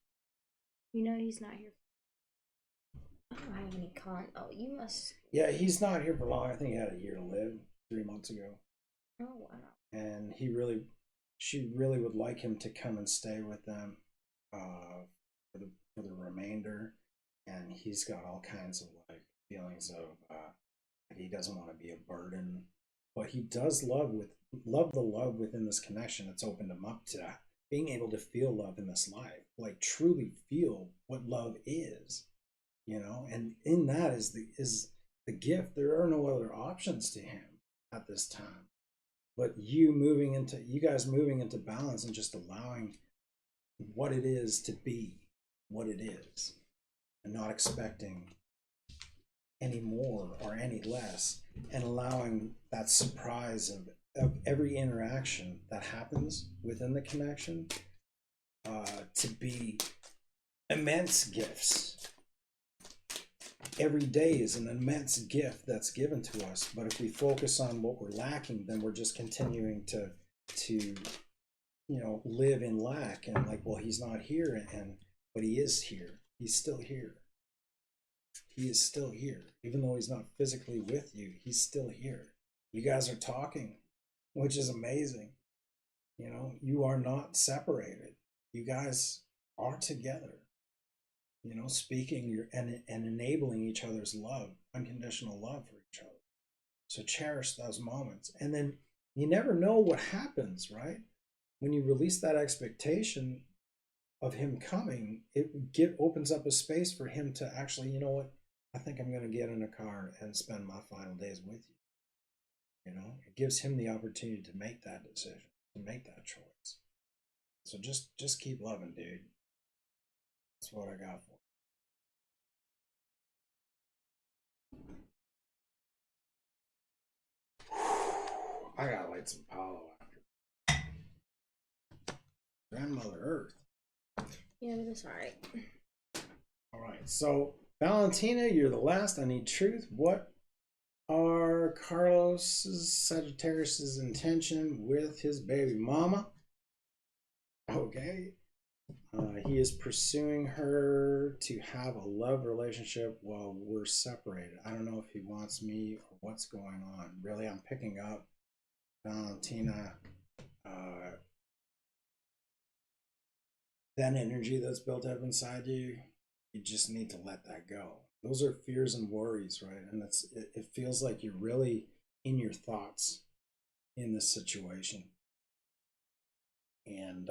He's not here. I don't have any Oh, you must. Yeah, he's not here for long. I think he had a year to live 3 months ago. Oh, wow. And she really would like him to come and stay with them for the remainder. and he's got all kinds of like feelings of he doesn't want to be a burden, but he does love the love within this connection. It's opened him up to being able to feel love in this life, like truly feel what love is, you know. And in that is the gift. There are no other options to him at this time, but you guys moving into balance and just allowing what it is to be what it is, and not expecting any more or any less, and allowing that surprise of every interaction that happens within the connection to be immense gifts. Every day is an immense gift that's given to us, but if we focus on what we're lacking, then we're just continuing to live in lack, and like, well, he's not here, but he is here. He's still here. He is still here. Even though he's not physically with you, he's still here. You guys are talking, which is amazing. You know, you are not separated. You guys are together, you know, speaking and enabling each other's love, unconditional love for each other. So cherish those moments. And then you never know what happens, right? When you release that expectation of him coming, it opens up a space for him to actually, you know what, I think I'm going to get in a car and spend my final days with you. You know, it gives him the opportunity to make that decision, to make that choice. So just keep loving, dude. That's what I got for you. I gotta light some Palo after Grandmother Earth. Yeah, but it's alright. All right, so Valentina, you're the last. I need truth. What are Carlos's Sagittarius's intention with his baby mama? Okay. He is pursuing her to have a love relationship while we're separated. I don't know if he wants me or what's going on. Really, I'm picking up Valentina. That energy that's built up inside you, you just need to let that go. Those are fears and worries, right? And it feels like you're really in your thoughts in this situation. And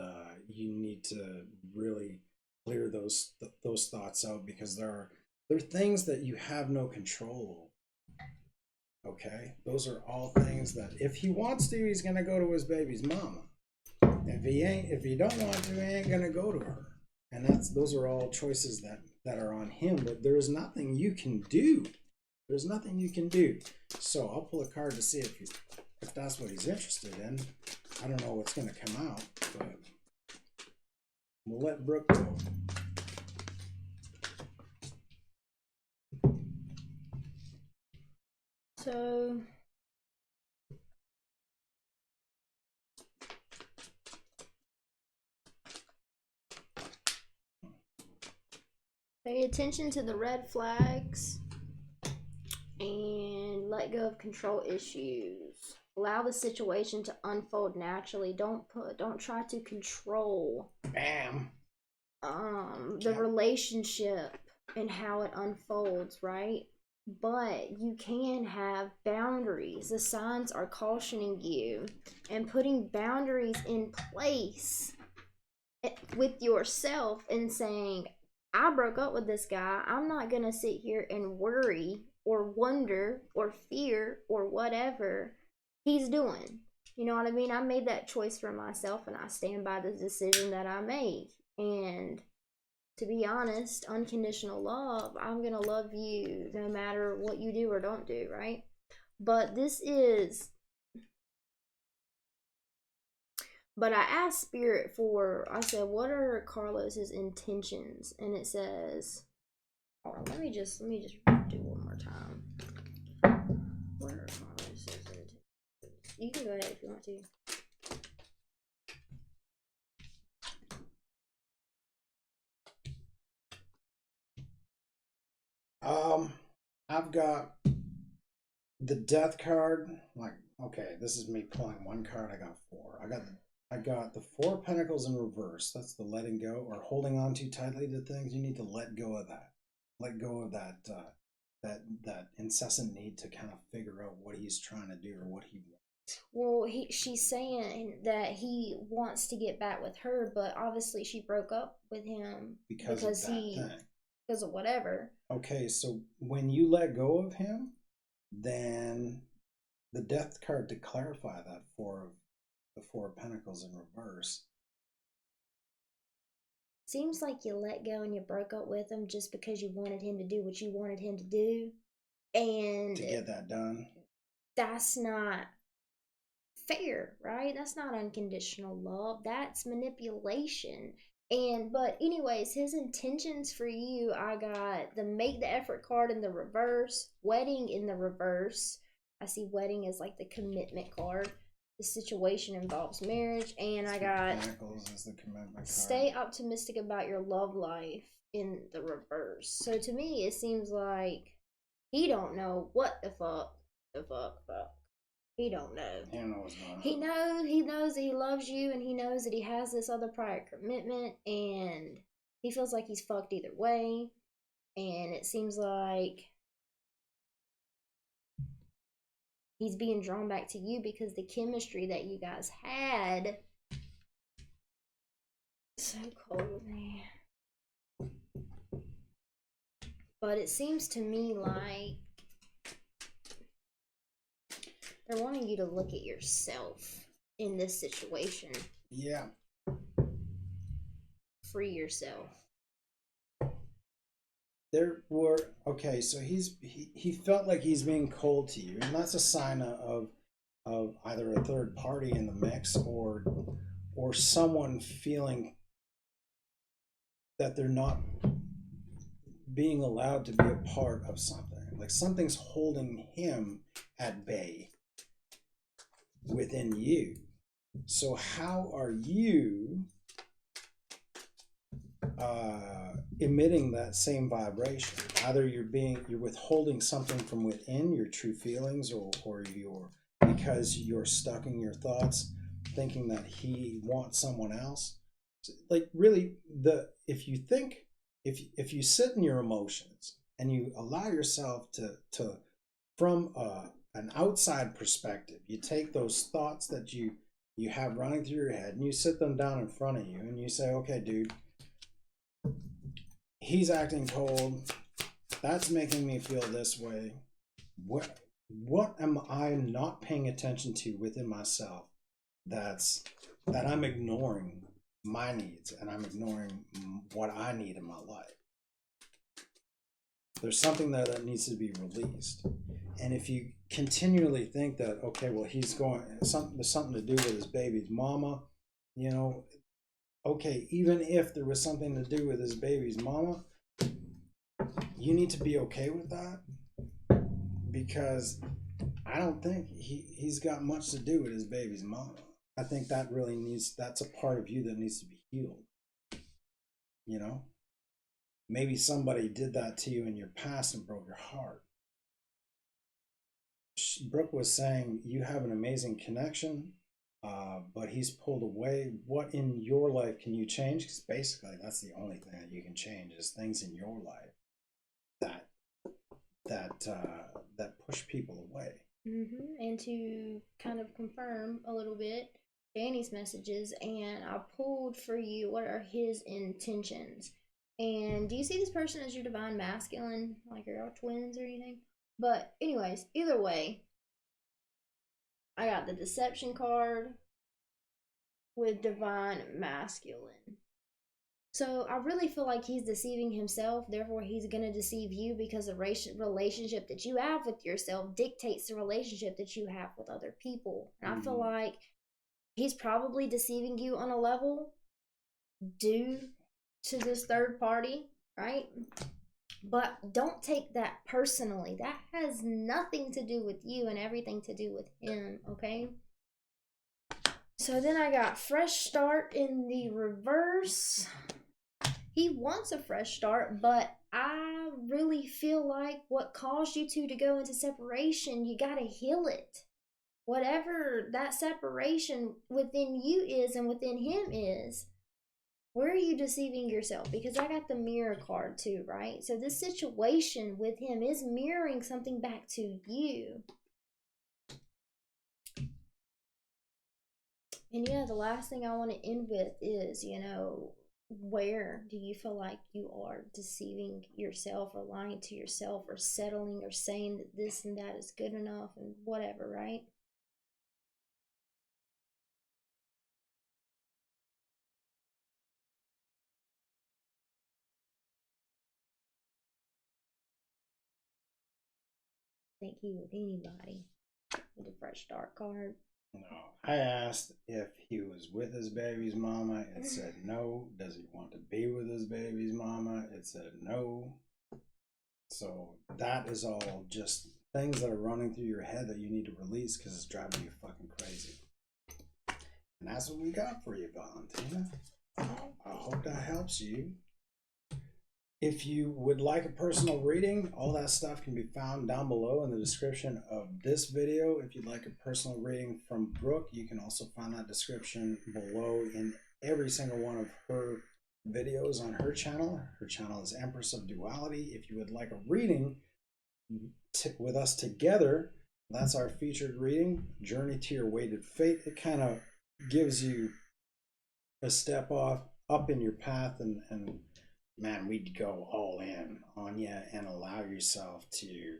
you need to really clear those thoughts out, because there are things that you have no control over. Okay, those are all things that if he wants to, he's gonna go to his baby's mama. If he don't want to, he ain't gonna go to her. And those are all choices that are on him. But there's nothing you can do. There's nothing you can do. So I'll pull a card to see if that's what he's interested in. I don't know what's going to come out, but we'll let Brooke go. So pay attention to the red flags and let go of control issues. Allow the situation to unfold naturally. Don't try to control Bam. The relationship and how it unfolds, right? But you can have boundaries. The signs are cautioning you and putting boundaries in place with yourself and saying, I broke up with this guy. I'm not going to sit here and worry or wonder or fear or whatever he's doing. You know what I mean? I made that choice for myself, and I stand by the decision that I made. And to be honest, unconditional love, I'm going to love you no matter what you do or don't do, right? But but I asked Spirit I said, what are Carlos's intentions? And it says, hold on, let me just do one more time. What are Carlos's intentions? You can go ahead if you want to. I've got the death card. Like, okay, this is me pulling one card. I got four. I got the Four of Pentacles in reverse. That's the letting go or holding on too tightly to things. You need to let go of that. let go of that incessant need to kind of figure out what he's trying to do or what he wants Well, she's saying that he wants to get back with her, but obviously she broke up with him because of that thing. because of whatever. Okay, so when you let go of him, then the death card to clarify that the Four of Pentacles in reverse. Seems like you let go and you broke up with him just because you wanted him to do what you wanted him to do. And to get that done. That's not fair, right? That's not unconditional love. That's manipulation. But anyways, his intentions for you, I got the make the effort card in the reverse, wedding in the reverse. I see wedding as like the commitment card. The situation involves marriage, and I got Pentacles is the commitment card. Stay optimistic about your love life in the reverse. So to me, it seems like he don't know what the fuck. He don't know. He don't know what's going on. He knows that he loves you, and he knows that he has this other prior commitment, and he feels like he's fucked either way. And it seems like he's being drawn back to you because the chemistry that you guys had. So cold with me. But it seems to me like they're wanting you to look at yourself in this situation. Yeah. Free yourself. There were so he felt like he's being cold to you, and that's a sign of either a third party in the mix or someone feeling that they're not being allowed to be a part of something. Like something's holding him at bay within you. So how are you emitting that same vibration? Either you're withholding something from within, your true feelings, or you're because you're stuck in your thoughts thinking that he wants someone else. Like really, if you sit in your emotions and you allow yourself to from an outside perspective, you take those thoughts that you have running through your head and you sit them down in front of you and you say, okay, dude, he's acting cold. That's making me feel this way. What am I not paying attention to within myself that I'm ignoring my needs and I'm ignoring what I need in my life? There's something there that needs to be released. And if you continually think that, okay, well, there's something to do with his baby's mama, okay, even if there was something to do with his baby's mama, you need to be okay with that, because I don't think he's got much to do with his baby's mama. I think that's a part of you that needs to be healed. Maybe somebody did that to you in your past and broke your heart. Brooke was saying you have an amazing connection, but he's pulled away. What in your life can you change? Because basically that's the only thing that you can change is things in your life that push people away. And to kind of confirm a little bit Danny's messages, and I pulled for you what are his intentions. And do you see this person as your divine masculine, like you're all twins or anything? But anyways, either way, I got the deception card with divine masculine. So I really feel like he's deceiving himself, therefore he's going to deceive you, because the relationship that you have with yourself dictates the relationship that you have with other people. And I feel like he's probably deceiving you on a level due to this third party, right? But don't take that personally. That has nothing to do with you and everything to do with him, okay? So then I got fresh start in the reverse. He wants a fresh start, but I really feel like what caused you to go into separation, you gotta heal it. Whatever that separation within you is and within him is, where are you deceiving yourself? Because I got the mirror card too, right? So this situation with him is mirroring something back to you. And yeah, the last thing I want to end with is, where do you feel like you are deceiving yourself or lying to yourself or settling or saying that this and that is good enough and whatever, right? Thank you with anybody with a fresh start card. No, I asked if he was with his baby's mama. It said no. Does he want to be with his baby's mama? It said no. So that is all just things that are running through your head that you need to release because it's driving you fucking crazy. And that's what we got for you, Valentina. I hope that helps you. If you would like a personal reading, all that stuff can be found down below in the description of this video. If you'd like a personal reading from Brooke, you can also find that description below in every single one of her videos on her channel. Her channel is Empress of Duality. If you would like a reading with us together, that's our featured reading, Journey to Your Weighted Fate. It kind of gives you a step up in your path, and man, we'd go all in on you and allow yourself to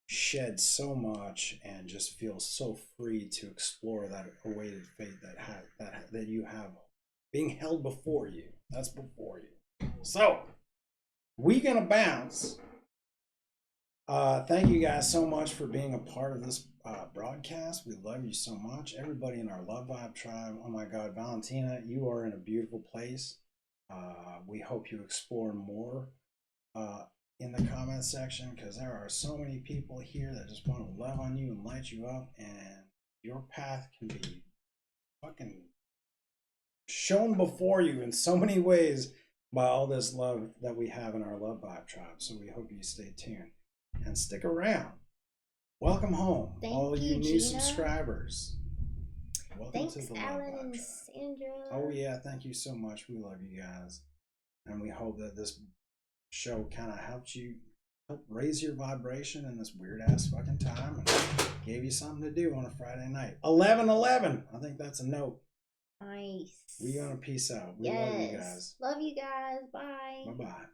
shed so much and just feel so free to explore that awaited fate that you have being held before you. That's before you. So we're gonna bounce. Thank you guys so much for being a part of this broadcast. We love you so much. Everybody in our Love Vibe tribe. Oh my God, Valentina, you are in a beautiful place. We hope you explore more in the comment section because there are so many people here that just want to love on you and light you up, and your path can be fucking shown before you in so many ways by all this love that we have in our Love Vibe tribe. So we hope you stay tuned and stick around. Welcome home, all you new subscribers. Welcome to the Love Vibe and tribe. Sandra. Oh yeah, thank you so much. We love you guys, and we hope that this show kind of help raise your vibration in this weird ass fucking time and gave you something to do on a Friday night. 11/11. I think that's a note. Nice. We gonna peace out. We love you guys. Love you guys. Bye. Bye bye.